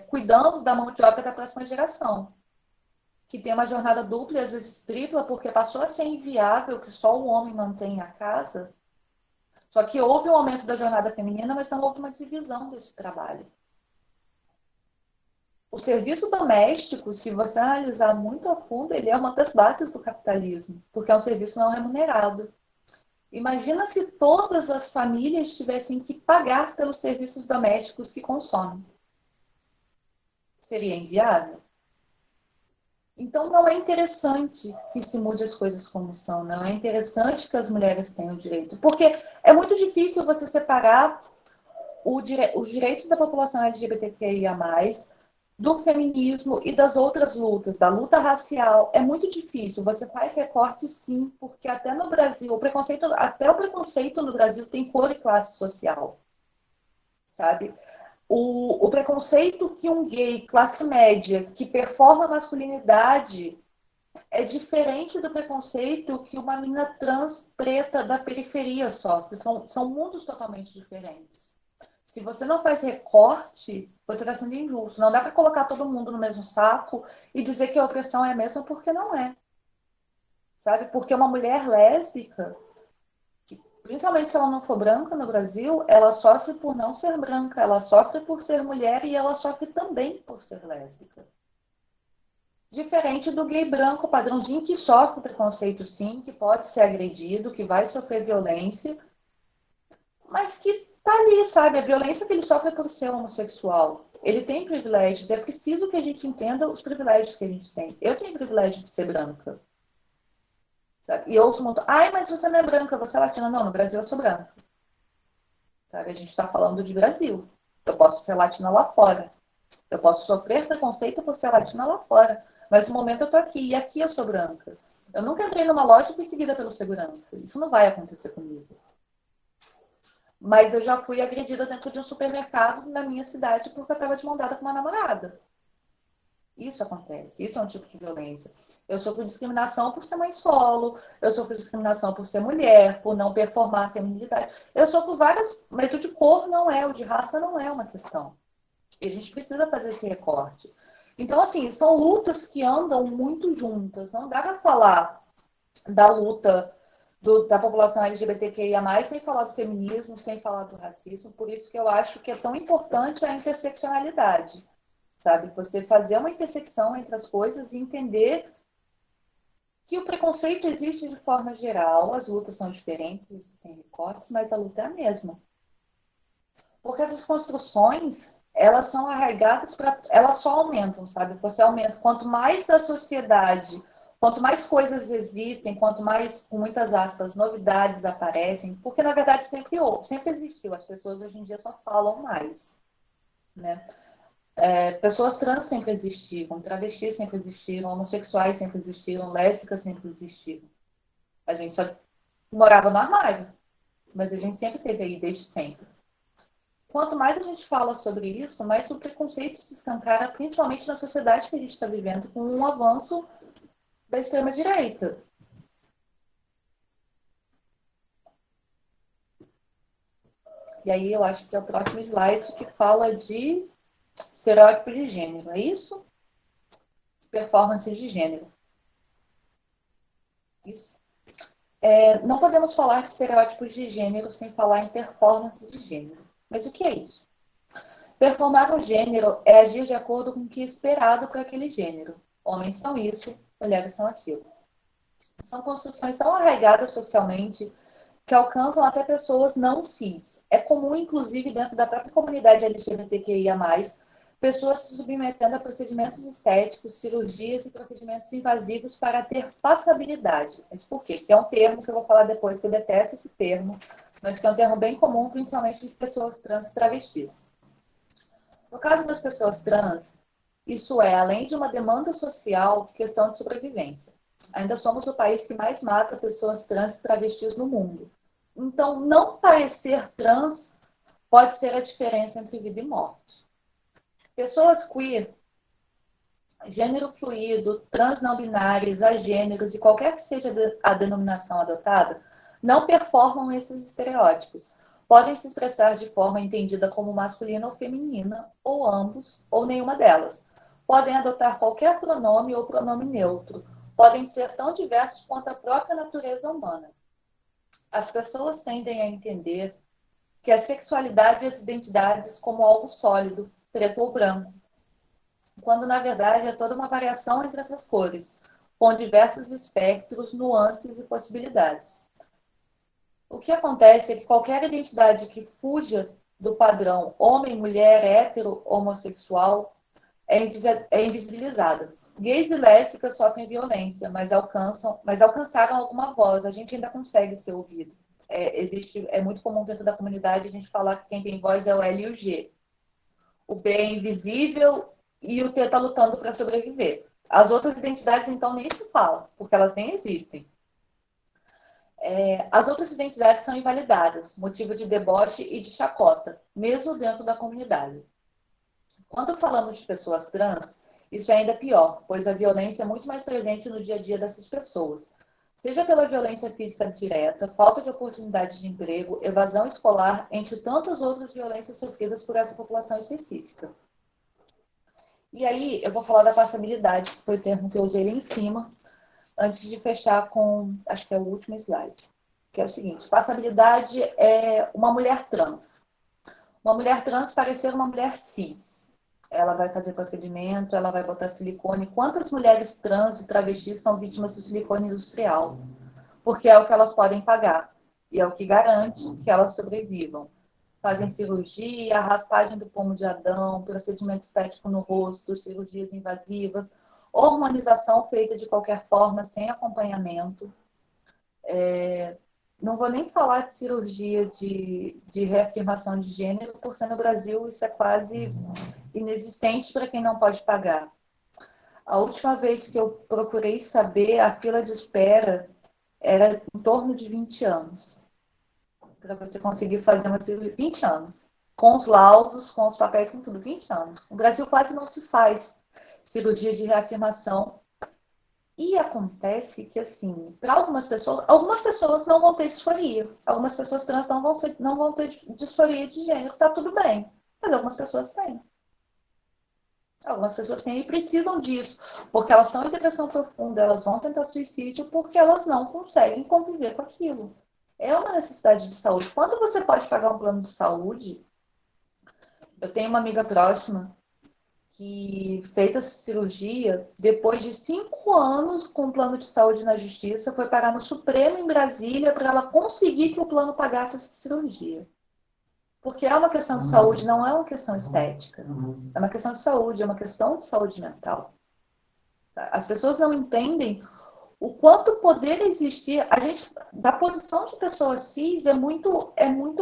cuidando da mão de obra da próxima geração, que tem uma jornada dupla e às vezes tripla, porque passou a ser inviável que só o homem mantenha a casa. Só que houve um aumento da jornada feminina, mas não houve uma divisão desse trabalho. O serviço doméstico, se você analisar muito a fundo, ele é uma das bases do capitalismo, porque é um serviço não remunerado. Imagina se todas as famílias tivessem que pagar pelos serviços domésticos que consomem. Seria inviável? Então, não é interessante que se mude as coisas como são, não é interessante que as mulheres tenham direito, porque é muito difícil você separar os direitos da população LGBTQIA+, do feminismo e das outras lutas, da luta racial. É muito difícil. Você faz recorte, sim, porque até no Brasil, até o preconceito no Brasil tem cor e classe social, sabe? O preconceito que um gay, classe média, que performa a masculinidade, é diferente do preconceito que uma menina trans preta da periferia sofre. São mundos totalmente diferentes. Se você não faz recorte, você está sendo injusto. Não dá para colocar todo mundo no mesmo saco e dizer que a opressão é a mesma, porque não é. Sabe? Porque uma mulher lésbica, principalmente se ela não for branca no Brasil, ela sofre por não ser branca, ela sofre por ser mulher e ela sofre também por ser lésbica. Diferente do gay branco padrãozinho, que sofre preconceito sim, que pode ser agredido, que vai sofrer violência, mas que tá ali, sabe? A violência que ele sofre por ser homossexual. Ele tem privilégios. É preciso que a gente entenda os privilégios que a gente tem. Eu tenho privilégio de ser branca. Sabe? E eu ouço muito, ai, mas você não é branca, você é latina. Não, no Brasil eu sou branca. Sabe? A gente está falando de Brasil. Eu posso ser latina lá fora. Eu posso sofrer preconceito por ser latina lá fora. Mas no momento eu tô aqui. E aqui eu sou branca. Eu nunca entrei numa loja e fui seguida pelo segurança. Isso não vai acontecer comigo. Mas eu já fui agredida dentro de um supermercado na minha cidade porque eu estava de mão dada com uma namorada. Isso acontece. Isso é um tipo de violência. Eu sofro discriminação por ser mãe solo. Eu sofro discriminação por ser mulher, por não performar a feminilidade. Eu sofro várias... Mas o de cor não é, o de raça não é uma questão. E a gente precisa fazer esse recorte. Então, assim, são lutas que andam muito juntas. Não dá para falar da luta da população LGBTQIA+, sem falar do feminismo, sem falar do racismo. Por isso que eu acho que é tão importante a interseccionalidade, sabe? Você fazer uma intersecção entre as coisas e entender que o preconceito existe de forma geral, as lutas são diferentes, existem recortes, mas a luta é a mesma. Porque essas construções, elas são arraigadas, elas só aumentam, sabe? Você aumenta. Quanto mais a sociedade... Quanto mais coisas existem, quanto mais, com muitas aspas, novidades aparecem, porque na verdade sempre existiu, as pessoas hoje em dia só falam mais, né? Pessoas trans sempre existiram, travestis sempre existiram, homossexuais sempre existiram, lésbicas sempre existiram. A gente só morava no armário, mas a gente sempre teve aí desde sempre. Quanto mais a gente fala sobre isso, mais o preconceito se escancara, principalmente na sociedade que a gente está vivendo, com um avanço da extrema-direita. E aí eu acho que é o próximo slide que fala de estereótipo de gênero, é isso? Performance de gênero. Isso. Não podemos falar de estereótipos de gênero sem falar em performance de gênero. Mas o que é isso? Performar um gênero é agir de acordo com o que é esperado para aquele gênero. Homens são isso, mulheres são aquilo. São construções tão arraigadas socialmente que alcançam até pessoas não cis. É comum, inclusive, dentro da própria comunidade LGBTQIA+, pessoas se submetendo a procedimentos estéticos, cirurgias e procedimentos invasivos para ter passabilidade. Mas por quê? Que é um termo que eu vou falar depois, que eu detesto esse termo, mas que é um termo bem comum, principalmente de pessoas trans e travestis. No caso das pessoas trans, isso é, além de uma demanda social, questão de sobrevivência. Ainda somos o país que mais mata pessoas trans e travestis no mundo. Então, não parecer trans pode ser a diferença entre vida e morte. Pessoas queer gênero fluido, trans não binários, agêneros e qualquer que seja a denominação adotada, não performam esses estereótipos. Podem se expressar de forma entendida como masculina ou feminina, ou ambos, ou nenhuma delas. Podem adotar qualquer pronome ou pronome neutro. Podem ser tão diversos quanto a própria natureza humana. As pessoas tendem a entender que a sexualidade e as identidades como algo sólido, preto ou branco, quando na verdade é toda uma variação entre essas cores, com diversos espectros, nuances e possibilidades. O que acontece é que qualquer identidade que fuja do padrão homem, mulher, hétero, homossexual é invisibilizada. Gays e lésbicas sofrem violência, mas alcançaram alguma voz. A gente ainda consegue ser ouvido. É muito comum dentro da comunidade a gente falar que quem tem voz é o L e o G. O B é invisível e o T está lutando para sobreviver. As outras identidades, então, nem se fala, porque elas nem existem. As outras identidades são invalidadas, motivo de deboche e de chacota, mesmo dentro da comunidade. Quando falamos de pessoas trans, isso é ainda pior, pois a violência é muito mais presente no dia a dia dessas pessoas. Seja pela violência física direta, falta de oportunidade de emprego, evasão escolar, entre tantas outras violências sofridas por essa população específica. E aí, eu vou falar da passabilidade, que foi o termo que eu usei lá em cima, antes de fechar com, acho que é o último slide, que é o seguinte: passabilidade é uma mulher trans. Uma mulher trans parecer uma mulher cis. Ela vai fazer procedimento, ela vai botar silicone. Quantas mulheres trans e travestis são vítimas do silicone industrial? Porque é o que elas podem pagar. E é o que garante que elas sobrevivam. Fazem cirurgia, raspagem do pomo de Adão, procedimento estético no rosto, cirurgias invasivas, hormonização feita de qualquer forma, sem acompanhamento. Não vou nem falar de cirurgia de reafirmação de gênero, porque no Brasil isso é quase inexistente para quem não pode pagar. A última vez que eu procurei saber, a fila de espera era em torno de 20 anos. Para você conseguir fazer uma cirurgia. 20 anos. Com os laudos, com os papéis, com tudo. 20 anos. No Brasil quase não se faz cirurgia de reafirmação. E acontece que, assim, para algumas pessoas não vão ter disforia. Algumas pessoas trans não vão ter disforia de gênero. Tá tudo bem. Mas algumas pessoas têm. Algumas pessoas têm e precisam disso, porque elas estão em depressão profunda, elas vão tentar suicídio porque elas não conseguem conviver com aquilo. É uma necessidade de saúde. Quando você pode pagar um plano de saúde, eu tenho uma amiga próxima que fez essa cirurgia, depois de 5 anos com plano de saúde na justiça, foi parar no Supremo em Brasília para ela conseguir que o plano pagasse essa cirurgia. Porque é uma questão de saúde, não é uma questão estética. É uma questão de saúde, é uma questão de saúde mental. As pessoas não entendem o quanto poder existir. A gente, da posição de pessoa cis, é muito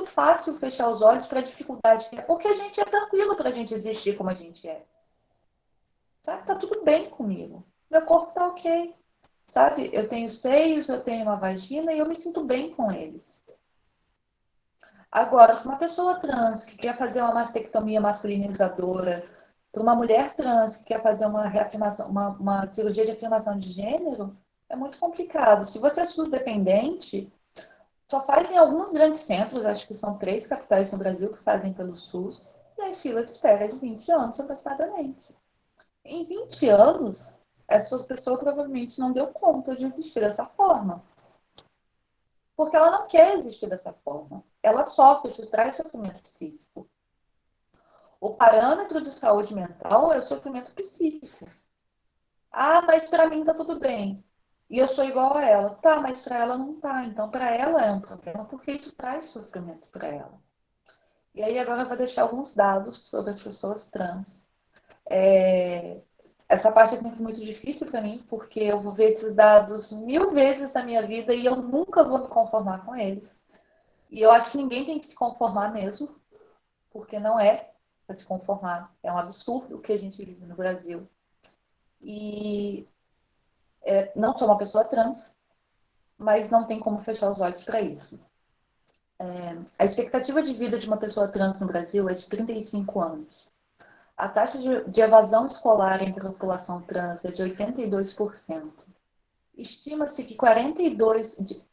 fácil fechar os olhos para a dificuldade que é, porque a gente é tranquilo para a gente existir como a gente é. Sabe? Tá tudo bem comigo. Meu corpo tá ok. Sabe? Eu tenho seios, eu tenho uma vagina e eu me sinto bem com eles. Agora, para uma pessoa trans que quer fazer uma mastectomia masculinizadora, para uma mulher trans que quer fazer uma reafirmação, uma cirurgia de afirmação de gênero, é muito complicado. Se você é SUS dependente, só faz em alguns grandes centros, acho que são 3 capitais no Brasil que fazem pelo SUS, e a fila de espera é de 20 anos aproximadamente. Em 20 anos, essa pessoa provavelmente não deu conta de existir dessa forma. Porque ela não quer existir dessa forma. Ela sofre, isso traz sofrimento psíquico. O parâmetro de saúde mental é o sofrimento psíquico. Ah, mas para mim tá tudo bem. E eu sou igual a ela. Tá, mas para ela não tá. Então, para ela é um problema, porque isso traz sofrimento para ela. E aí, agora eu vou deixar alguns dados sobre as pessoas trans. Essa parte é sempre muito difícil para mim, porque eu vou ver esses dados 1000 vezes na minha vida e eu nunca vou me conformar com eles. E eu acho que ninguém tem que se conformar mesmo, porque não é para se conformar. É um absurdo o que a gente vive no Brasil. E não sou uma pessoa trans, mas não tem como fechar os olhos para isso. A expectativa de vida de uma pessoa trans no Brasil é de 35 anos. A taxa de evasão escolar entre a população trans é de 82%. Estima-se que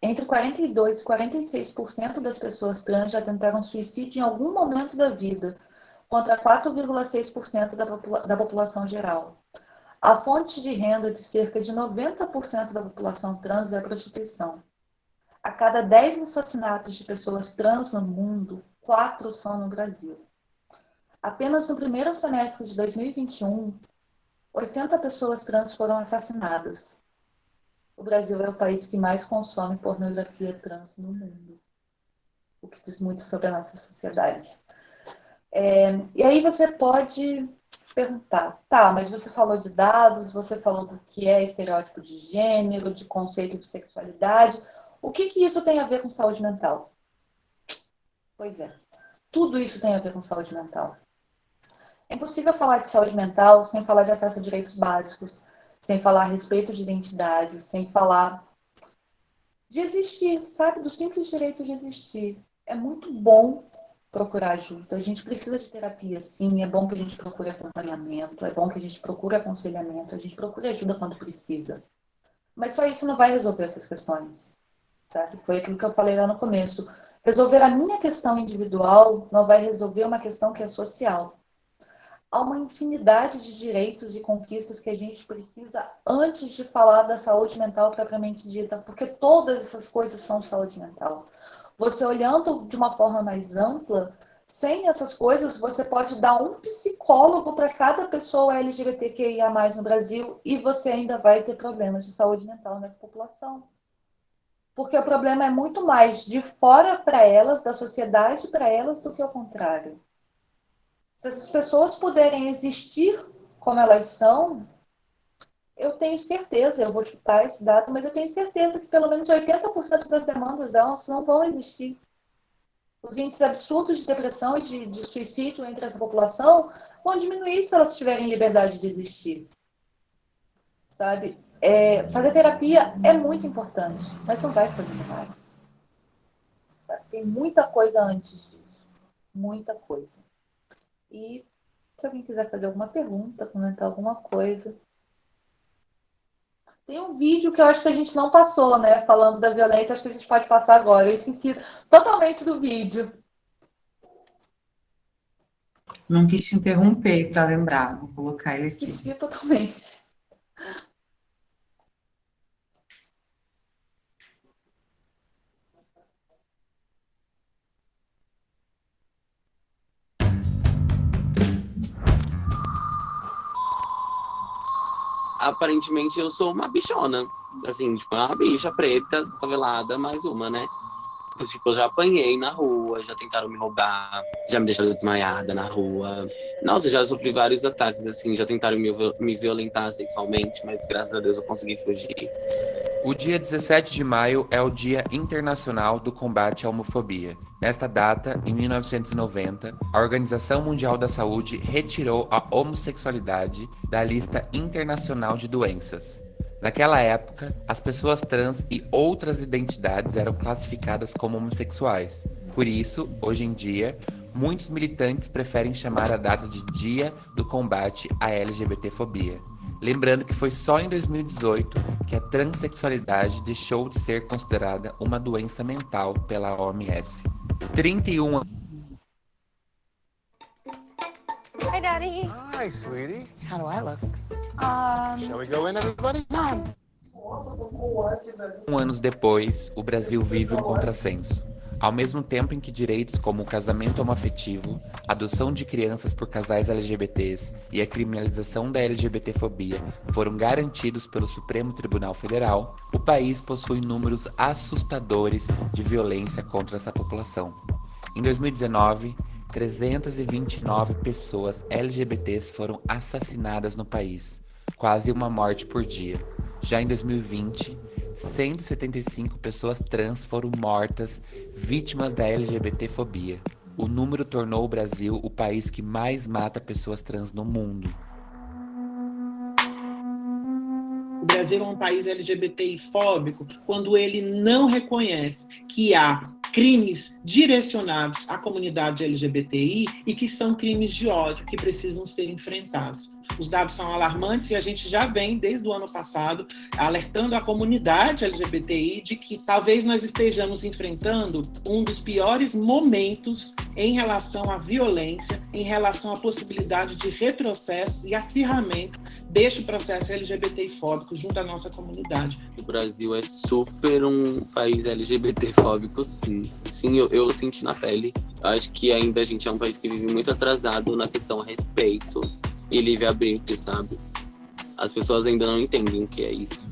entre 42% e 46% das pessoas trans já tentaram suicídio em algum momento da vida, contra 4,6% da população geral. A fonte de renda de cerca de 90% da população trans é a prostituição. A cada 10 assassinatos de pessoas trans no mundo, 4 são no Brasil. Apenas no primeiro semestre de 2021, 80 pessoas trans foram assassinadas. O Brasil é o país que mais consome pornografia trans no mundo, o que diz muito sobre a nossa sociedade. E aí você pode perguntar, tá, mas você falou de dados, você falou do que é estereótipo de gênero, de conceito de sexualidade, o que isso tem a ver com saúde mental? Pois é, tudo isso tem a ver com saúde mental. É impossível falar de saúde mental sem falar de acesso a direitos básicos, sem falar a respeito de identidade, sem falar de existir, sabe? Do simples direito de existir. É muito bom procurar ajuda. A gente precisa de terapia, sim. É bom que a gente procure acompanhamento, é bom que a gente procure aconselhamento, a gente procure ajuda quando precisa. Mas só isso não vai resolver essas questões, sabe? Foi aquilo que eu falei lá no começo. Resolver a minha questão individual não vai resolver uma questão que é social. Há uma infinidade de direitos e conquistas que a gente precisa antes de falar da saúde mental propriamente dita, porque todas essas coisas são saúde mental. Você olhando de uma forma mais ampla, sem essas coisas, você pode dar um psicólogo para cada pessoa LGBTQIA+ no Brasil e você ainda vai ter problemas de saúde mental nessa população. Porque o problema é muito mais de fora para elas, da sociedade para elas, do que o contrário. Se essas pessoas puderem existir como elas são, eu tenho certeza, eu vou chutar esse dado, mas eu tenho certeza que pelo menos 80% das demandas delas não vão existir. Os índices absurdos de depressão e de suicídio entre essa população vão diminuir se elas tiverem liberdade de existir. Sabe? Fazer terapia é muito importante, mas não vai fazer milagre. Tem muita coisa antes disso. Muita coisa. E se alguém quiser fazer alguma pergunta, comentar alguma coisa. Tem um vídeo que eu acho que a gente não passou, né? Falando da violência, acho que a gente pode passar agora. Eu esqueci totalmente do vídeo. Não quis te interromper para lembrar, vou colocar ele aqui. Esqueci totalmente. Aparentemente eu sou uma bichona. Assim, tipo, uma bicha preta, favelada, mais uma, né? Tipo, eu já apanhei na rua, já tentaram me roubar, já me deixaram desmaiada na rua. Nossa, já sofri vários ataques, assim, já tentaram me violentar sexualmente, mas graças a Deus eu consegui fugir. O dia 17 de maio é o Dia Internacional do Combate à Homofobia. Nesta data, em 1990, a Organização Mundial da Saúde retirou a homossexualidade da lista internacional de doenças. Naquela época, as pessoas trans e outras identidades eram classificadas como homossexuais. Por isso, hoje em dia, muitos militantes preferem chamar a data de Dia do Combate à LGBTfobia. Lembrando que foi só em 2018 que a transexualidade deixou de ser considerada uma doença mental pela OMS. 31 Hi, Daddy. Hi, sweetie. How do I look? Shall we go in, everybody? Mom. anos depois, o Brasil vive um contrassenso. Ao mesmo tempo em que direitos como o casamento homoafetivo, adoção de crianças por casais LGBTs e a criminalização da LGBTfobia foram garantidos pelo Supremo Tribunal Federal, o país possui números assustadores de violência contra essa população. Em 2019, 329 pessoas LGBTs foram assassinadas no país, quase uma morte por dia. Já em 2020, 175 pessoas trans foram mortas, vítimas da LGBTfobia. O número tornou o Brasil o país que mais mata pessoas trans no mundo. O Brasil é um país LGBTI-fóbico quando ele não reconhece que há crimes direcionados à comunidade LGBTI e que são crimes de ódio que precisam ser enfrentados. Os dados são alarmantes e a gente já vem, desde o ano passado, alertando a comunidade LGBTI de que talvez nós estejamos enfrentando um dos piores momentos em relação à violência, em relação à possibilidade de retrocesso e acirramento deste processo LGBTI-fóbico junto à nossa comunidade. O Brasil é super um país LGBT-fóbico, sim. Sim, eu senti na pele. Acho que ainda a gente é um país que vive muito atrasado na questão a respeito e livre-arbítrio, sabe? As pessoas ainda não entendem o que é isso.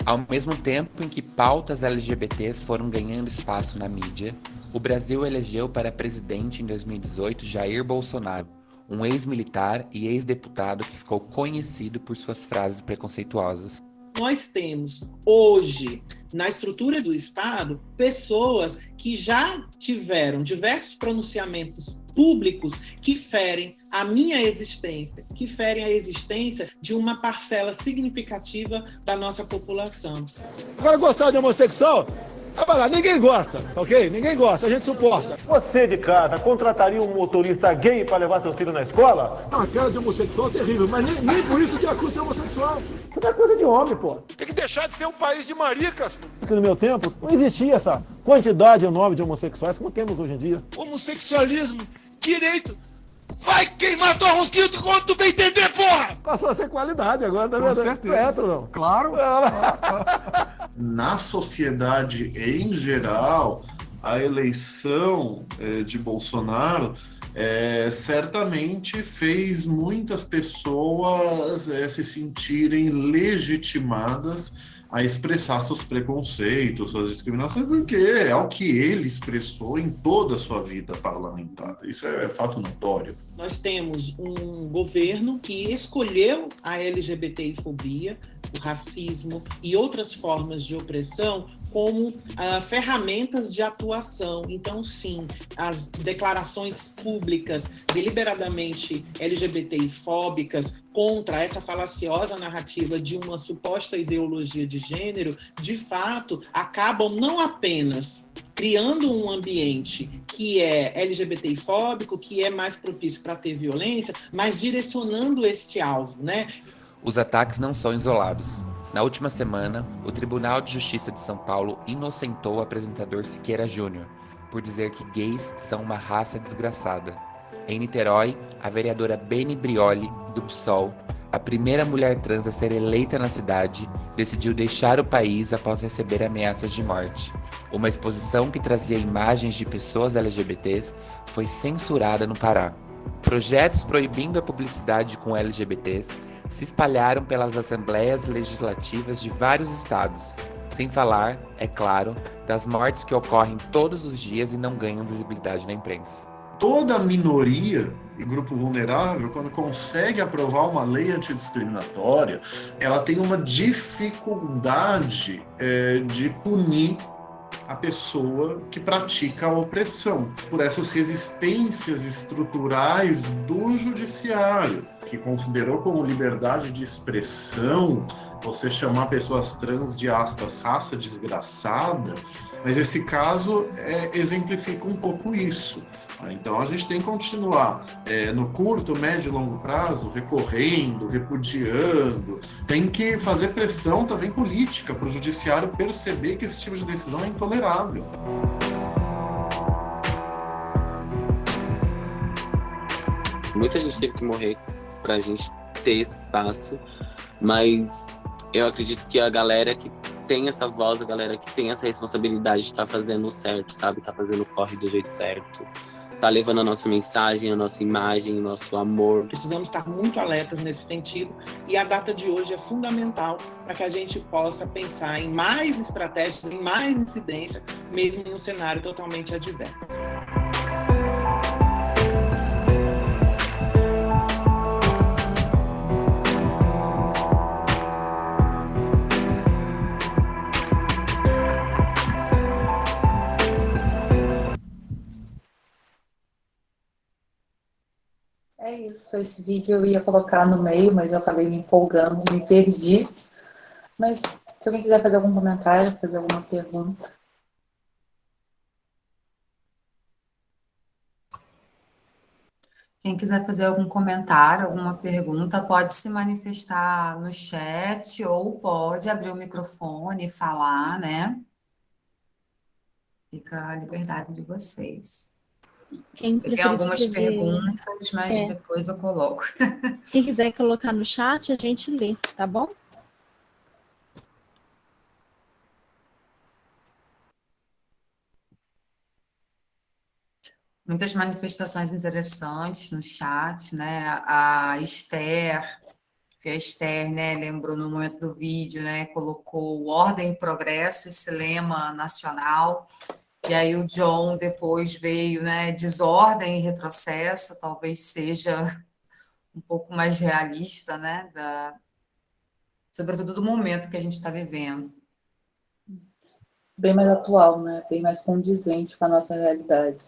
Ao mesmo tempo em que pautas LGBTs foram ganhando espaço na mídia, o Brasil elegeu para presidente em 2018 Jair Bolsonaro, um ex-militar e ex-deputado que ficou conhecido por suas frases preconceituosas. Nós temos hoje, na estrutura do Estado, pessoas que já tiveram diversos pronunciamentos públicos que ferem a minha existência, que ferem a existência de uma parcela significativa da nossa população. Agora, gostar de homossexual? Vai lá, ninguém gosta, ok? Ninguém gosta, a gente suporta. Você de casa contrataria um motorista gay para levar seu filho na escola? A cara de homossexual é terrível, mas nem por isso te acusa de homossexual. Isso não é coisa de homem, pô. Tem que deixar de ser um país de maricas. Porque no meu tempo não existia essa quantidade enorme de homossexuais como temos hoje em dia. Homossexualismo, direito, vai queimar tua rosquinha quando tu bem entender, porra! Passou a ser qualidade agora, tá vendo? Certeza. Petro, não. Claro. Na sociedade em geral, a eleição de Bolsonaro certamente fez muitas pessoas se sentirem legitimadas a expressar seus preconceitos, suas discriminações, porque é o que ele expressou em toda a sua vida parlamentar. Isso é fato notório. Nós temos um governo que escolheu a LGBTI-fobia, o racismo e outras formas de opressão como ferramentas de atuação. Então, sim, as declarações públicas deliberadamente LGBTI-fóbicas contra essa falaciosa narrativa de uma suposta ideologia de gênero, de fato, acabam não apenas criando um ambiente que é LGBTI-fóbico, que é mais propício para ter violência, mas direcionando este alvo, né? Os ataques não são isolados. Na última semana, o Tribunal de Justiça de São Paulo inocentou o apresentador Siqueira Júnior por dizer que gays são uma raça desgraçada. Em Niterói, a vereadora Beni Brioli, do PSOL, a primeira mulher trans a ser eleita na cidade, decidiu deixar o país após receber ameaças de morte. Uma exposição que trazia imagens de pessoas LGBTs foi censurada no Pará. Projetos proibindo a publicidade com LGBTs se espalharam pelas assembleias legislativas de vários estados, sem falar, é claro, das mortes que ocorrem todos os dias e não ganham visibilidade na imprensa. Toda minoria e grupo vulnerável, quando consegue aprovar uma lei antidiscriminatória, ela tem uma dificuldade de punir a pessoa que pratica a opressão, por essas resistências estruturais do judiciário, que considerou como liberdade de expressão você chamar pessoas trans de, aspas, raça desgraçada, mas esse caso exemplifica um pouco isso. Então a gente tem que continuar no curto, médio e longo prazo, recorrendo, repudiando, tem que fazer pressão também política para o judiciário perceber que esse tipo de decisão é intolerável. Muita gente teve que morrer para a gente ter esse espaço, mas eu acredito que a galera que tem essa voz, a galera que tem essa responsabilidade de estar fazendo o certo, sabe? Tá fazendo o corre do jeito certo. Tá levando a nossa mensagem, a nossa imagem, o nosso amor. Precisamos estar muito alertas nesse sentido e a data de hoje é fundamental para que a gente possa pensar em mais estratégias, em mais incidência, mesmo em um cenário totalmente adverso. É isso, esse vídeo eu ia colocar no meio, mas eu acabei me empolgando, me perdi. Mas se alguém quiser fazer algum comentário, fazer alguma pergunta. Quem quiser fazer algum comentário, alguma pergunta, pode se manifestar no chat ou pode abrir o microfone e falar, né? Fica a liberdade de vocês. Quem Eu tenho preferir algumas escrever, perguntas, mas depois eu coloco. quem quiser colocar no chat, a gente lê, tá bom? Muitas manifestações interessantes no chat, né? A Esther, né, lembrou no momento do vídeo, né, colocou Ordem e Progresso, esse lema nacional, e aí o John depois veio, né, Desordem e Retrocesso, talvez seja um pouco mais realista, né, sobretudo do momento que a gente está vivendo. Bem mais atual, né? Bem mais condizente com a nossa realidade.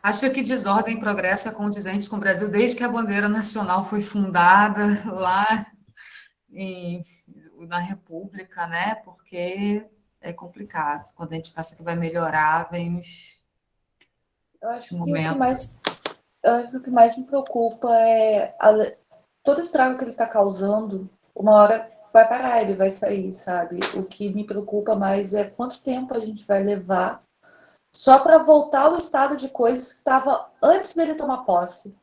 Acho que Desordem e Progresso é condizente com o Brasil desde que a bandeira nacional foi fundada lá na República, né? Porque é complicado. Quando a gente pensa que vai melhorar, vem os momentos. Eu acho que o que mais me preocupa é todo estrago que ele está causando, uma hora vai parar, ele vai sair, sabe? O que me preocupa mais é quanto tempo a gente vai levar só para voltar ao estado de coisas que estava antes dele tomar posse.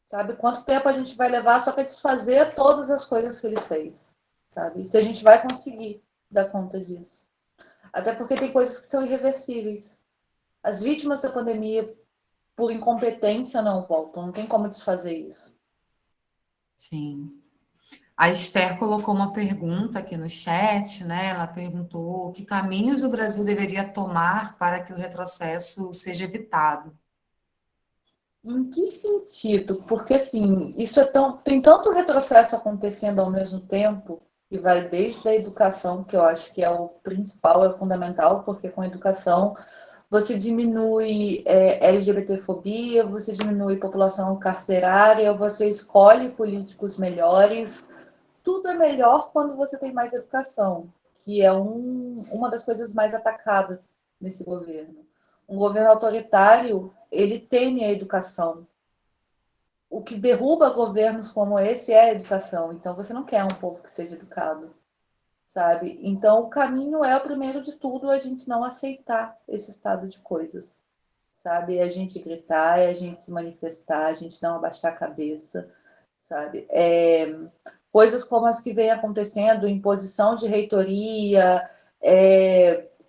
Sabe? Quanto tempo a gente vai levar só para desfazer todas as coisas que ele fez, sabe? E se a gente vai conseguir dar conta disso. Até porque tem coisas que são irreversíveis. As vítimas da pandemia, por incompetência, não voltam. Não tem como desfazer isso. Sim. A Esther colocou uma pergunta aqui no chat, né? Ela perguntou que caminhos o Brasil deveria tomar para que o retrocesso seja evitado. Em que sentido? Porque assim, tem tanto retrocesso acontecendo ao mesmo tempo, que vai desde a educação, que eu acho que é o principal, é o fundamental, porque com a educação você diminui LGBTfobia, você diminui população carcerária, você escolhe políticos melhores. Tudo é melhor quando você tem mais educação, que é uma das coisas mais atacadas nesse governo. Um governo autoritário, ele teme a educação. O que derruba governos como esse é a educação. Então, você não quer um povo que seja educado, sabe? Então, o caminho é, o primeiro de tudo, a gente não aceitar esse estado de coisas, sabe? É a gente gritar, é a gente se manifestar, a gente não abaixar a cabeça, sabe? Coisas como as que vem acontecendo, imposição de reitoria,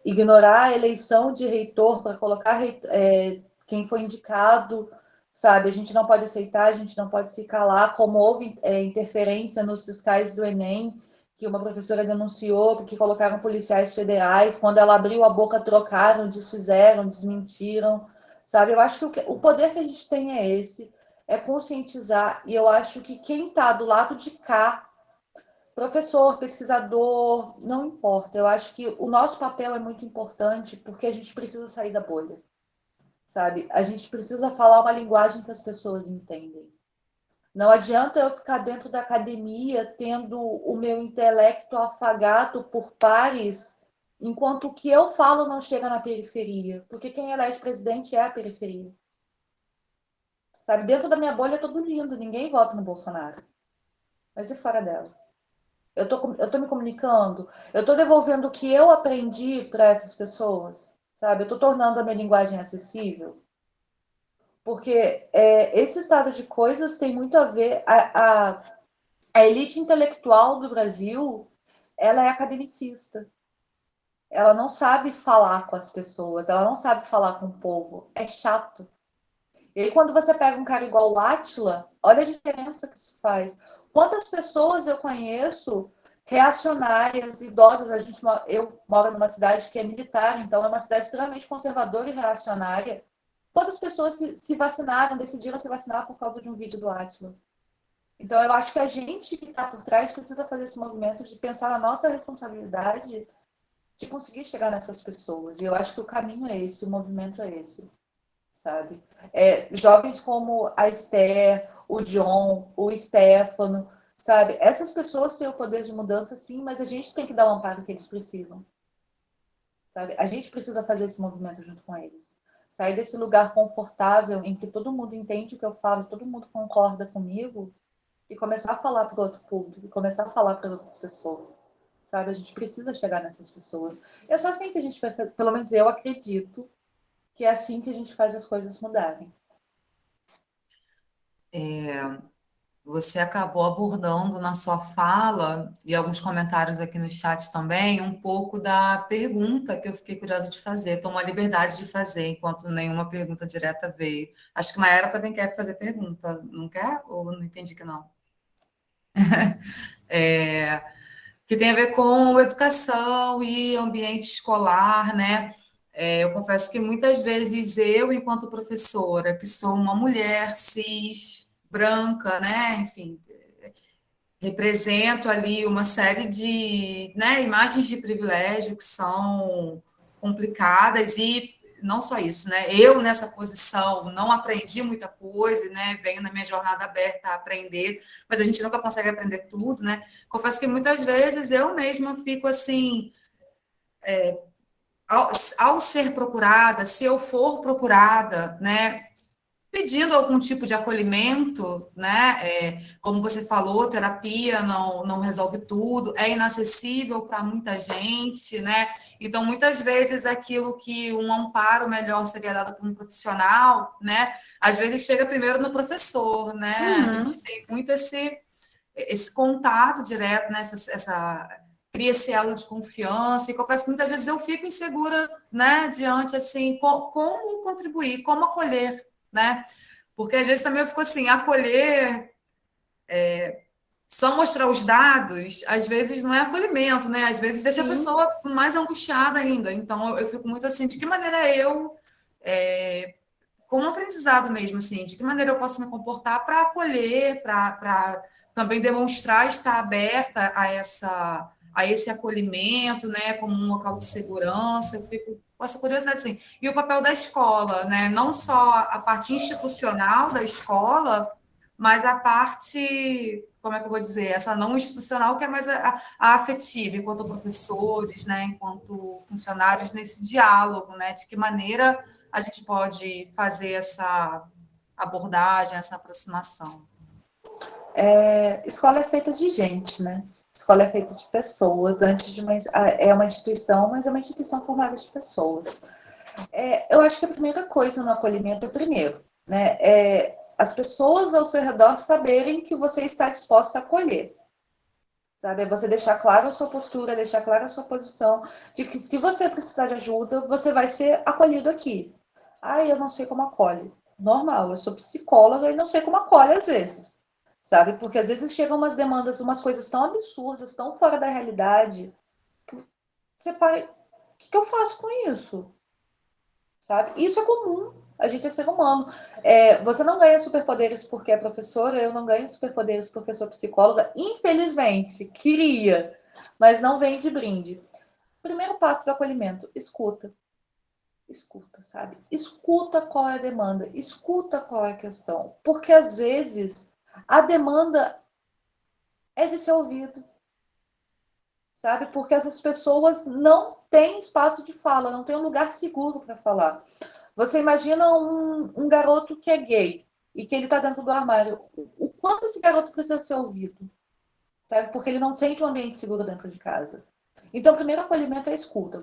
ignorar a eleição de reitor para colocar quem foi indicado, sabe? A gente não pode aceitar, a gente não pode se calar, como houve interferência nos fiscais do Enem, que uma professora denunciou, porque colocaram policiais federais, quando ela abriu a boca, trocaram, desfizeram, desmentiram, sabe? Eu acho que o poder que a gente tem é esse, é conscientizar, e eu acho que quem está do lado de cá, professor, pesquisador, não importa, eu acho que o nosso papel é muito importante, porque a gente precisa sair da bolha, sabe? A gente precisa falar uma linguagem que as pessoas entendem. Não adianta eu ficar dentro da academia tendo o meu intelecto afagado por pares, enquanto o que eu falo não chega na periferia, porque quem elege presidente é a periferia. Sabe, dentro da minha bolha é tudo lindo, ninguém vota no Bolsonaro. Mas e fora dela? Eu tô me comunicando, eu tô devolvendo o que eu aprendi para essas pessoas, sabe? Eu tô tornando a minha linguagem acessível. Porque esse estado de coisas tem muito a ver. A elite intelectual do Brasil, ela é academicista. Ela não sabe falar com as pessoas, ela não sabe falar com o povo. É chato. E aí, quando você pega um cara igual o Átila, olha a diferença que isso faz. Quantas pessoas eu conheço reacionárias, idosas, eu moro numa cidade que é militar, então é uma cidade extremamente conservadora e reacionária. Quantas pessoas se vacinaram, decidiram se vacinar por causa de um vídeo do Átila? Então, eu acho que a gente que está por trás precisa fazer esse movimento de pensar na nossa responsabilidade de conseguir chegar nessas pessoas. E eu acho que o caminho é esse, o movimento é esse, sabe? Jovens como a Esther, o John, o Stefano, sabe? Essas pessoas têm o poder de mudança, sim, mas a gente tem que dar o amparo que eles precisam, sabe? A gente precisa fazer esse movimento junto com eles. sair desse lugar confortável em que todo mundo entende o que eu falo, todo mundo concorda comigo, e começar a falar para o outro público, e começar a falar para outras pessoas, sabe? A gente precisa chegar nessas pessoas. É só assim que a gente vai fazer, pelo menos eu acredito que é assim que a gente faz as coisas mudarem. Você acabou abordando na sua fala, e alguns comentários aqui no chat também, um pouco da pergunta que eu fiquei curiosa de fazer. Tomo a liberdade de fazer, enquanto nenhuma pergunta direta veio. Acho que Maera também quer fazer pergunta, não quer? Ou não entendi que não? Que tem a ver com educação e ambiente escolar, né? Eu confesso que muitas vezes eu, enquanto professora, que sou uma mulher cis, branca, né? Enfim, represento ali uma série de, né, imagens de privilégio que são complicadas e não só isso, né? Eu nessa posição não aprendi muita coisa, né? Venho na minha jornada aberta a aprender, mas a gente nunca consegue aprender tudo, né? Confesso que muitas vezes eu mesma fico assim, ao ser procurada, se eu for procurada, né? Pedindo algum tipo de acolhimento, né? Como você falou, terapia não resolve tudo, é inacessível para muita gente, né? Então, muitas vezes, aquilo que um amparo melhor seria dado por um profissional, né? Às vezes chega primeiro no professor, né? A gente tem muito esse contato direto, né? Cria esse elo de confiança, e confesso que muitas vezes eu fico insegura, né? Diante, assim, como contribuir, como acolher, né? Porque às vezes também eu fico assim, acolher, só mostrar os dados, às vezes não é acolhimento, né? Às vezes deixa a pessoa mais angustiada ainda. Então eu fico muito assim, de que maneira eu, como aprendizado mesmo, assim, de que maneira eu posso me comportar para acolher, para também demonstrar estar aberta a esse acolhimento, né? Como um local de segurança. Eu fico com essa curiosidade, assim. E o papel da escola, né? Não só a parte institucional da escola, mas a parte, como é que eu vou dizer, essa não institucional, que é mais a afetiva, enquanto professores, né? Enquanto funcionários, nesse diálogo, né? De que maneira a gente pode fazer essa abordagem, essa aproximação. Escola é feita de gente, né? Escola é feita de pessoas. É uma instituição, mas é uma instituição formada de pessoas. Eu acho que a primeira coisa no acolhimento é primeiro, né? As pessoas ao seu redor saberem que você está disposta a acolher. Sabe? É você deixar claro a sua postura, deixar clara a sua posição, de que se você precisar de ajuda, você vai ser acolhido aqui. Eu não sei como acolhe. Normal, eu sou psicóloga e não sei como acolhe às vezes. Sabe? Porque às vezes chegam umas demandas, umas coisas tão absurdas, tão fora da realidade, que você para, o que eu faço com isso? Sabe? Isso é comum, a gente é ser humano. Você não ganha superpoderes porque é professora, eu não ganho superpoderes porque sou psicóloga, infelizmente, queria, mas não vem de brinde. Primeiro passo para o acolhimento, escuta. Escuta, sabe? Escuta qual é a demanda, escuta qual é a questão, porque às vezes a demanda é de ser ouvido, sabe? Porque essas pessoas não têm espaço de fala, não tem um lugar seguro para falar. Você imagina um garoto que é gay e que ele está dentro do armário. O quanto esse garoto precisa ser ouvido, sabe? Porque ele não sente um ambiente seguro dentro de casa. Então, o primeiro acolhimento é a escuta.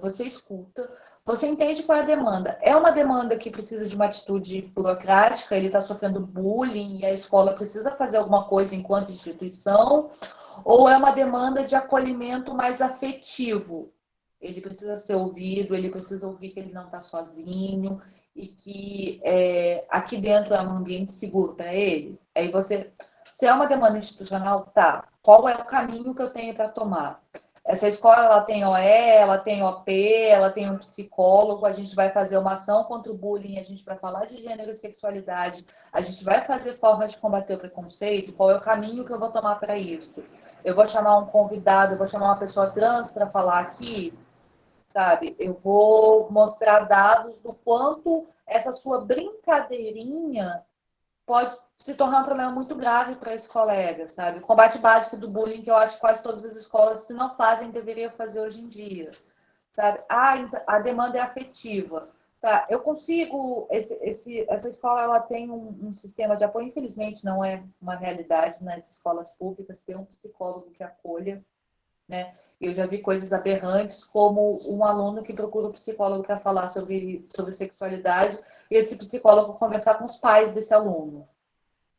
Você entende qual é a demanda. É uma demanda que precisa de uma atitude burocrática, ele está sofrendo bullying e a escola precisa fazer alguma coisa enquanto instituição, ou é uma demanda de acolhimento mais afetivo. Ele precisa ser ouvido, ele precisa ouvir que ele não está sozinho e que aqui dentro é um ambiente seguro para ele. Aí se é uma demanda institucional, tá. Qual é o caminho que eu tenho para tomar? Essa escola ela tem OE, ela tem OP, ela tem um psicólogo, a gente vai fazer uma ação contra o bullying, a gente vai falar de gênero e sexualidade, a gente vai fazer formas de combater o preconceito, qual é o caminho que eu vou tomar para isso? Eu vou chamar um convidado, eu vou chamar uma pessoa trans para falar aqui, sabe? Eu vou mostrar dados do quanto essa sua brincadeirinha pode se tornar um problema muito grave para esse colega, sabe? O combate básico do bullying, que eu acho que quase todas as escolas, se não fazem, deveriam fazer hoje em dia, sabe? A demanda é afetiva. Tá, eu consigo. Essa escola ela tem um sistema de apoio, infelizmente não é uma realidade nas escolas públicas, ter um psicólogo que acolha, né? Eu já vi coisas aberrantes, como um aluno que procura um psicólogo para falar sobre sexualidade, e esse psicólogo conversar com os pais desse aluno.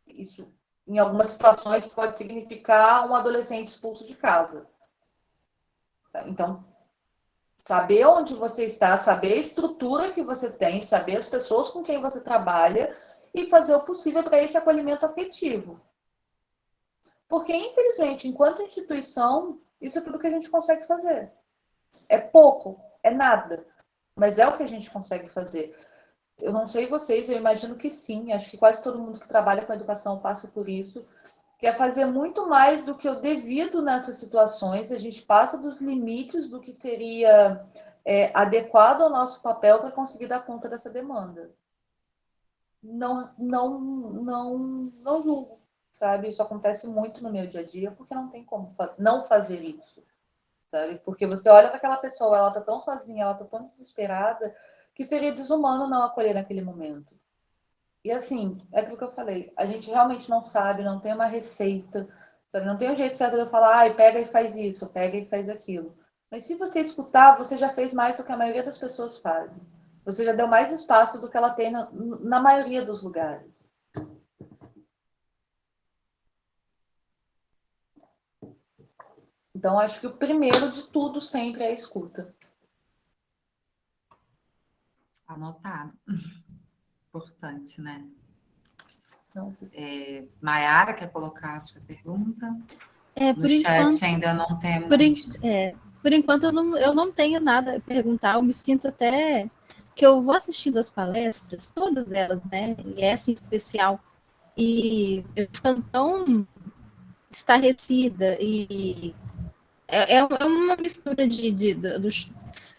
Isso, em algumas situações, pode significar um adolescente expulso de casa. Então, saber onde você está, saber a estrutura que você tem, saber as pessoas com quem você trabalha e fazer o possível para esse acolhimento afetivo. Porque, infelizmente, enquanto instituição, isso é tudo que a gente consegue fazer. É pouco, é nada, mas é o que a gente consegue fazer. Eu não sei vocês, eu imagino que sim, acho que quase todo mundo que trabalha com educação passa por isso, que é fazer muito mais do que o devido nessas situações, a gente passa dos limites do que seria adequado ao nosso papel para conseguir dar conta dessa demanda. Não julgo, sabe? Isso acontece muito no meu dia a dia, porque não tem como não fazer isso, sabe? Porque você olha para aquela pessoa, ela tá tão sozinha, ela tá tão desesperada, que seria desumano não acolher naquele momento. E assim, é aquilo que eu falei, a gente realmente não sabe, não tem uma receita, sabe? Não tem um jeito certo de eu falar, ai, pega e faz isso, pega e faz aquilo. Mas se você escutar, você já fez mais do que a maioria das pessoas fazem. Você já deu mais espaço do que ela tem na maioria dos lugares. Então, acho que o primeiro de tudo sempre é a escuta. Anotado. Importante, né? Não. Maiara, quer colocar a sua pergunta? No Por chat enquanto, ainda não temos. Por enquanto eu não tenho nada a perguntar, eu me sinto até que eu vou assistindo as palestras, todas elas, né? E essa em especial, e eu fico tão estarrecida, e é uma mistura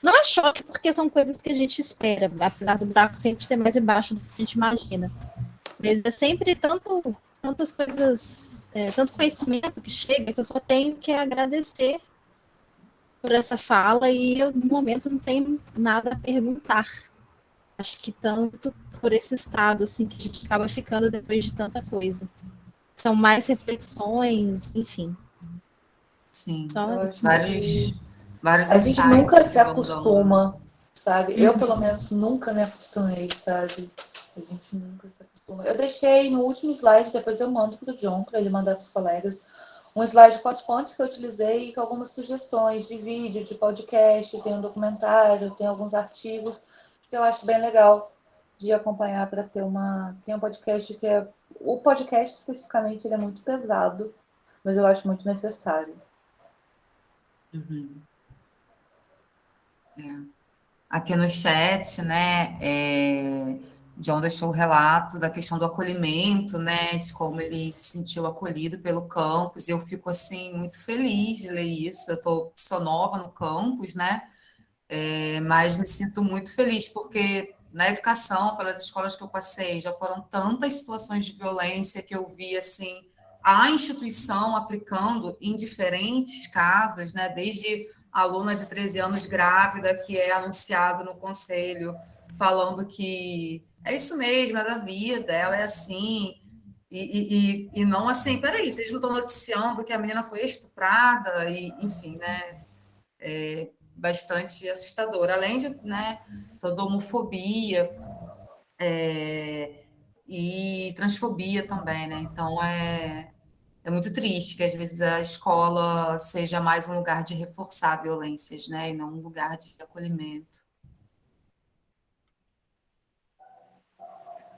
não é choque, porque são coisas que a gente espera, apesar do buraco sempre ser mais embaixo do que a gente imagina. Mas é sempre tantas coisas, tanto conhecimento que chega, que eu só tenho que agradecer por essa fala, e eu, no momento, não tenho nada a perguntar. Acho que tanto por esse estado, assim, que a gente acaba ficando depois de tanta coisa. São mais reflexões, enfim. Sim, vários a gente insights nunca se que vão acostuma, sabe? Eu, pelo menos, nunca me acostumei, sabe? A gente nunca se acostuma. Eu deixei no último slide, depois eu mando para o John, para ele mandar para os colegas, um slide com as fontes que eu utilizei e com algumas sugestões de vídeo, de podcast, tem um documentário, tem alguns artigos que eu acho bem legal de acompanhar para ter Tem um podcast que é... O podcast, especificamente, ele é muito pesado, mas eu acho muito necessário. Uhum. Aqui no chat, né, John deixou o relato da questão do acolhimento, né, de como ele se sentiu acolhido pelo campus, e eu fico, assim, muito feliz de ler isso. Sou nova no campus, né, mas me sinto muito feliz, porque na educação, pelas escolas que eu passei, já foram tantas situações de violência que eu vi, assim, a instituição aplicando em diferentes casos, né, desde a aluna de 13 anos grávida, que é anunciado no conselho, falando que é isso mesmo, é da vida, ela é assim, e não assim, peraí, vocês não estão noticiando que a menina foi estuprada, e, enfim, né, bastante assustador, além de, né, toda homofobia e transfobia também, né, então é muito triste que às vezes a escola seja mais um lugar de reforçar violências, né, e não um lugar de acolhimento.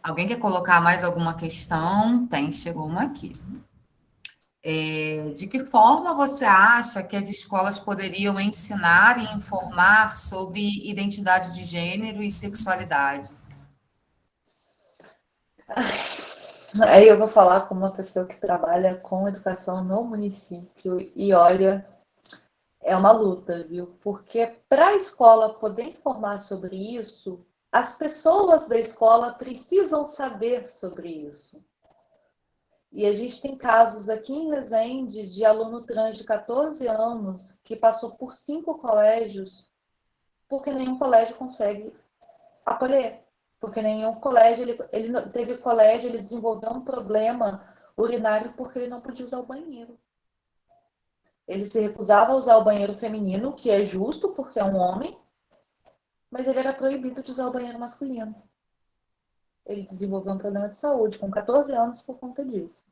Alguém quer colocar mais alguma questão? Chegou uma aqui. De que forma você acha que as escolas poderiam ensinar e informar sobre identidade de gênero e sexualidade? Aí eu vou falar com uma pessoa que trabalha com educação no município e olha, é uma luta, viu? Porque para a escola poder informar sobre isso, as pessoas da escola precisam saber sobre isso. E a gente tem casos aqui em Resende de aluno trans de 14 anos que passou por 5 colégios porque nenhum colégio consegue acolher. Porque nenhum colégio, teve colégio, ele desenvolveu um problema urinário porque ele não podia usar o banheiro. Ele se recusava a usar o banheiro feminino, que é justo porque é um homem, mas ele era proibido de usar o banheiro masculino. Ele desenvolveu um problema de saúde com 14 anos por conta disso.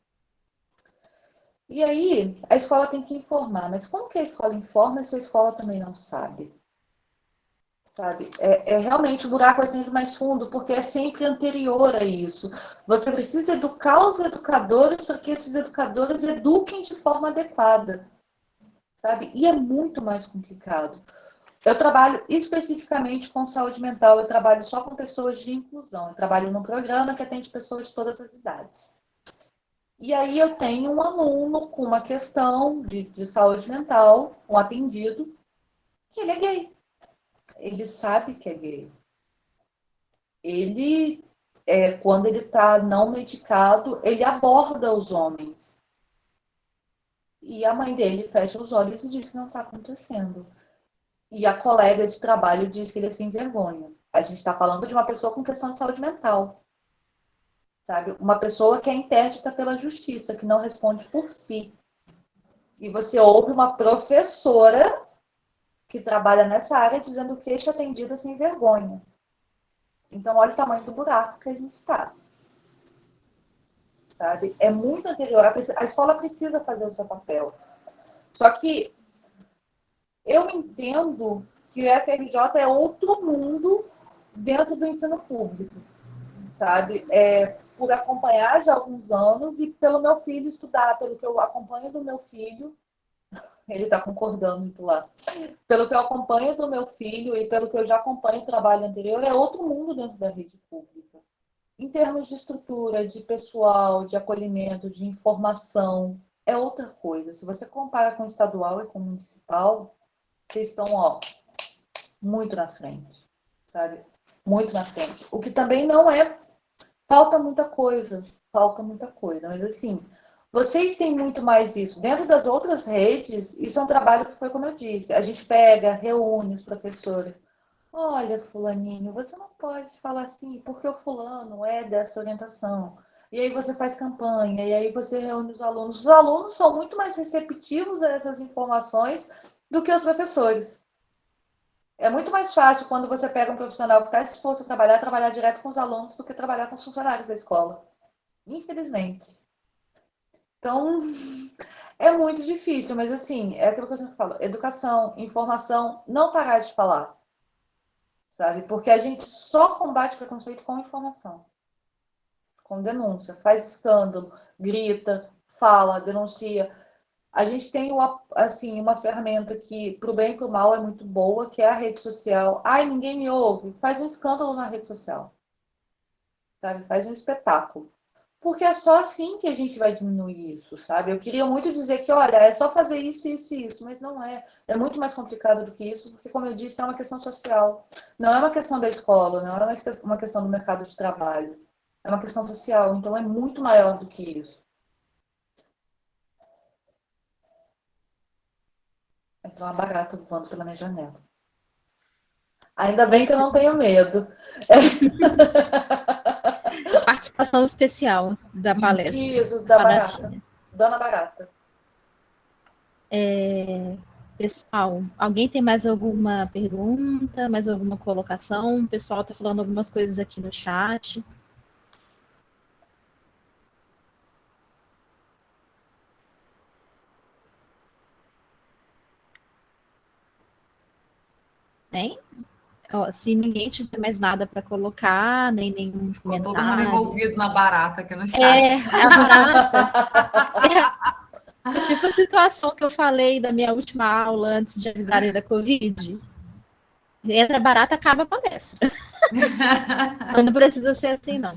E aí, a escola tem que informar. Mas como que a escola informa se a escola também não sabe? Sabe? Realmente o buraco é sempre mais fundo, porque é sempre anterior a isso. Você precisa educar os educadores para que esses educadores eduquem de forma adequada. Sabe? E é muito mais complicado. Eu trabalho especificamente com saúde mental, eu trabalho só com pessoas de inclusão. Eu trabalho num programa que atende pessoas de todas as idades. E aí eu tenho um aluno com uma questão de saúde mental, um atendido, que ele é gay. Ele sabe que é gay. Ele, quando ele está não medicado, ele aborda os homens. E a mãe dele fecha os olhos e diz que não está acontecendo. E a colega de trabalho diz que ele é sem vergonha. A gente está falando de uma pessoa com questão de saúde mental. Sabe? Uma pessoa que é interdita pela justiça, que não responde por si. E você ouve uma professora que trabalha nessa área dizendo que este atendido é sem vergonha. Então, olha o tamanho do buraco que a gente está. Sabe? É muito anterior. A escola precisa fazer o seu papel. Só que eu entendo que o FRJ é outro mundo dentro do ensino público, sabe? Por acompanhar já há alguns anos e pelo meu filho estudar, pelo que eu acompanho do meu filho, ele está concordando muito lá. Pelo que eu acompanho do meu filho e pelo que eu já acompanho o trabalho anterior, é outro mundo dentro da rede pública. Em termos de estrutura, de pessoal, de acolhimento, de informação, é outra coisa. Se você compara com o estadual e com o municipal, vocês estão, muito na frente, sabe? Muito na frente. O que também não é... Falta muita coisa, mas assim, vocês têm muito mais isso. Dentro das outras redes, isso é um trabalho que foi como eu disse, a gente pega, reúne os professores. Olha, fulaninho, você não pode falar assim, porque o fulano é dessa orientação. E aí você faz campanha, e aí você reúne os alunos. Os alunos são muito mais receptivos a essas informações do que os professores. É muito mais fácil quando você pega um profissional que está disposto a trabalhar direto com os alunos do que trabalhar com os funcionários da escola. Infelizmente. Então, é muito difícil, mas assim, é aquilo que eu sempre falo. Educação, informação, não parar de falar. Sabe? Porque a gente só combate preconceito com informação. Com denúncia. Faz escândalo, grita, fala, denuncia. A gente tem uma ferramenta que, para o bem e para o mal, é muito boa, que é a rede social. Ai, ninguém me ouve. Faz um escândalo na rede social. Sabe? Faz um espetáculo. Porque é só assim que a gente vai diminuir isso, sabe? Eu queria muito dizer que, olha, é só fazer isso, isso e isso, mas não é. É muito mais complicado do que isso, porque, como eu disse, é uma questão social. Não é uma questão da escola, não é uma questão do mercado de trabalho. É uma questão social, então é muito maior do que isso. Entrou uma barata voando pela minha janela. Ainda bem que eu não tenho medo. Participação especial da palestra. Isso, da barata. Dona Barata. Pessoal, alguém tem mais alguma pergunta, mais alguma colocação? O pessoal está falando algumas coisas aqui no chat. Hein? Se ninguém tiver mais nada para colocar, nem nenhum comentário. Todo mundo envolvido na barata aqui no chat. A barata. É tipo a situação que eu falei da minha última aula antes de avisarem da Covid. Entra barata, acaba a palestra. Não precisa ser assim, não.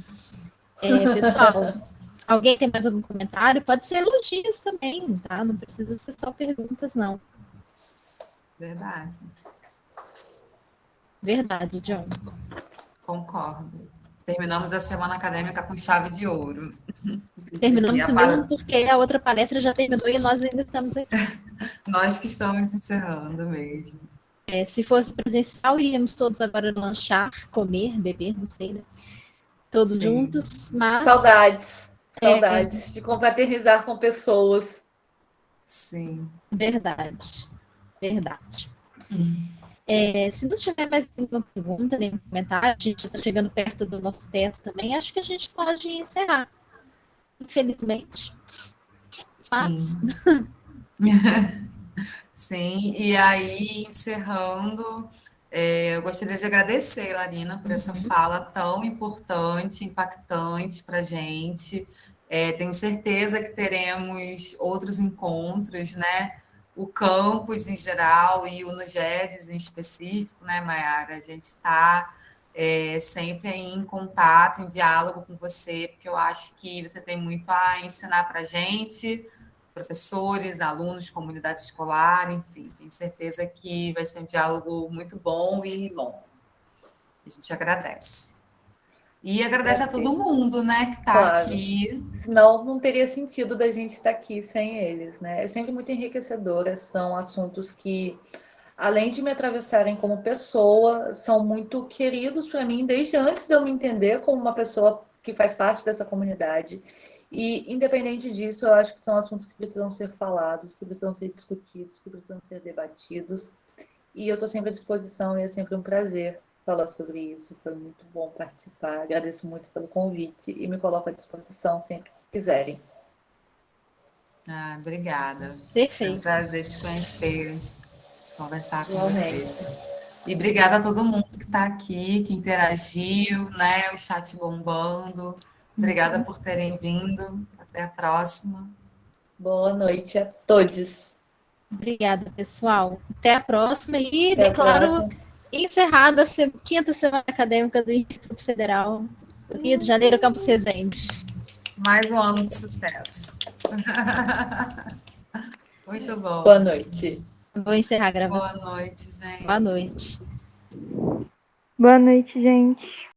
Pessoal, alguém tem mais algum comentário? Pode ser elogios também, tá? Não precisa ser só perguntas, não. Verdade, John. Concordo. Terminamos a semana acadêmica com chave de ouro. Terminamos mesmo porque a outra palestra já terminou e nós ainda estamos aqui. Nós que estamos encerrando mesmo. Se fosse presencial, iríamos todos agora lanchar, comer, beber, não sei, né? Todos juntos, mas... Saudades de confraternizar com pessoas. Sim. Verdade. Se não tiver mais nenhuma pergunta, nenhum comentário, a gente está chegando perto do nosso teto também, acho que a gente pode encerrar. Infelizmente. Mas... Sim, e aí, encerrando, eu gostaria de agradecer, Larina, por essa fala tão importante, impactante para a gente. Tenho certeza que teremos outros encontros, né? O campus em geral e o Nugedes em específico, né, Mayara? A gente está sempre aí em contato, em diálogo com você, porque eu acho que você tem muito a ensinar para a gente, professores, alunos, comunidade escolar, enfim, tenho certeza que vai ser um diálogo muito bom e longo. A gente agradece. E agradece a todo mundo, né, que está aqui. Senão não teria sentido da gente estar aqui sem eles, né? É sempre muito enriquecedora, são assuntos que, além de me atravessarem como pessoa, são muito queridos para mim desde antes de eu me entender como uma pessoa que faz parte dessa comunidade. E, independente disso, eu acho que são assuntos que precisam ser falados, que precisam ser discutidos, que precisam ser debatidos. E eu estou sempre à disposição e é sempre um prazer falar sobre isso. Foi muito bom participar. Agradeço muito pelo convite e me coloco à disposição sempre que quiserem. Obrigada. Perfeito. É um prazer te conhecer, conversar com Igualmente. você. E obrigada a todo mundo que está aqui, que interagiu, né? O chat bombando. Obrigada por terem vindo. Até a próxima. Boa noite a todos. Obrigada, pessoal. Até a próxima. E declaro encerrada a 5ª Semana Acadêmica do Instituto Federal do Rio de Janeiro, Campus Resende. Mais um ano de sucesso. Muito bom. Boa noite. Vou encerrar a gravação. Boa noite, gente. Boa noite. Boa noite, gente.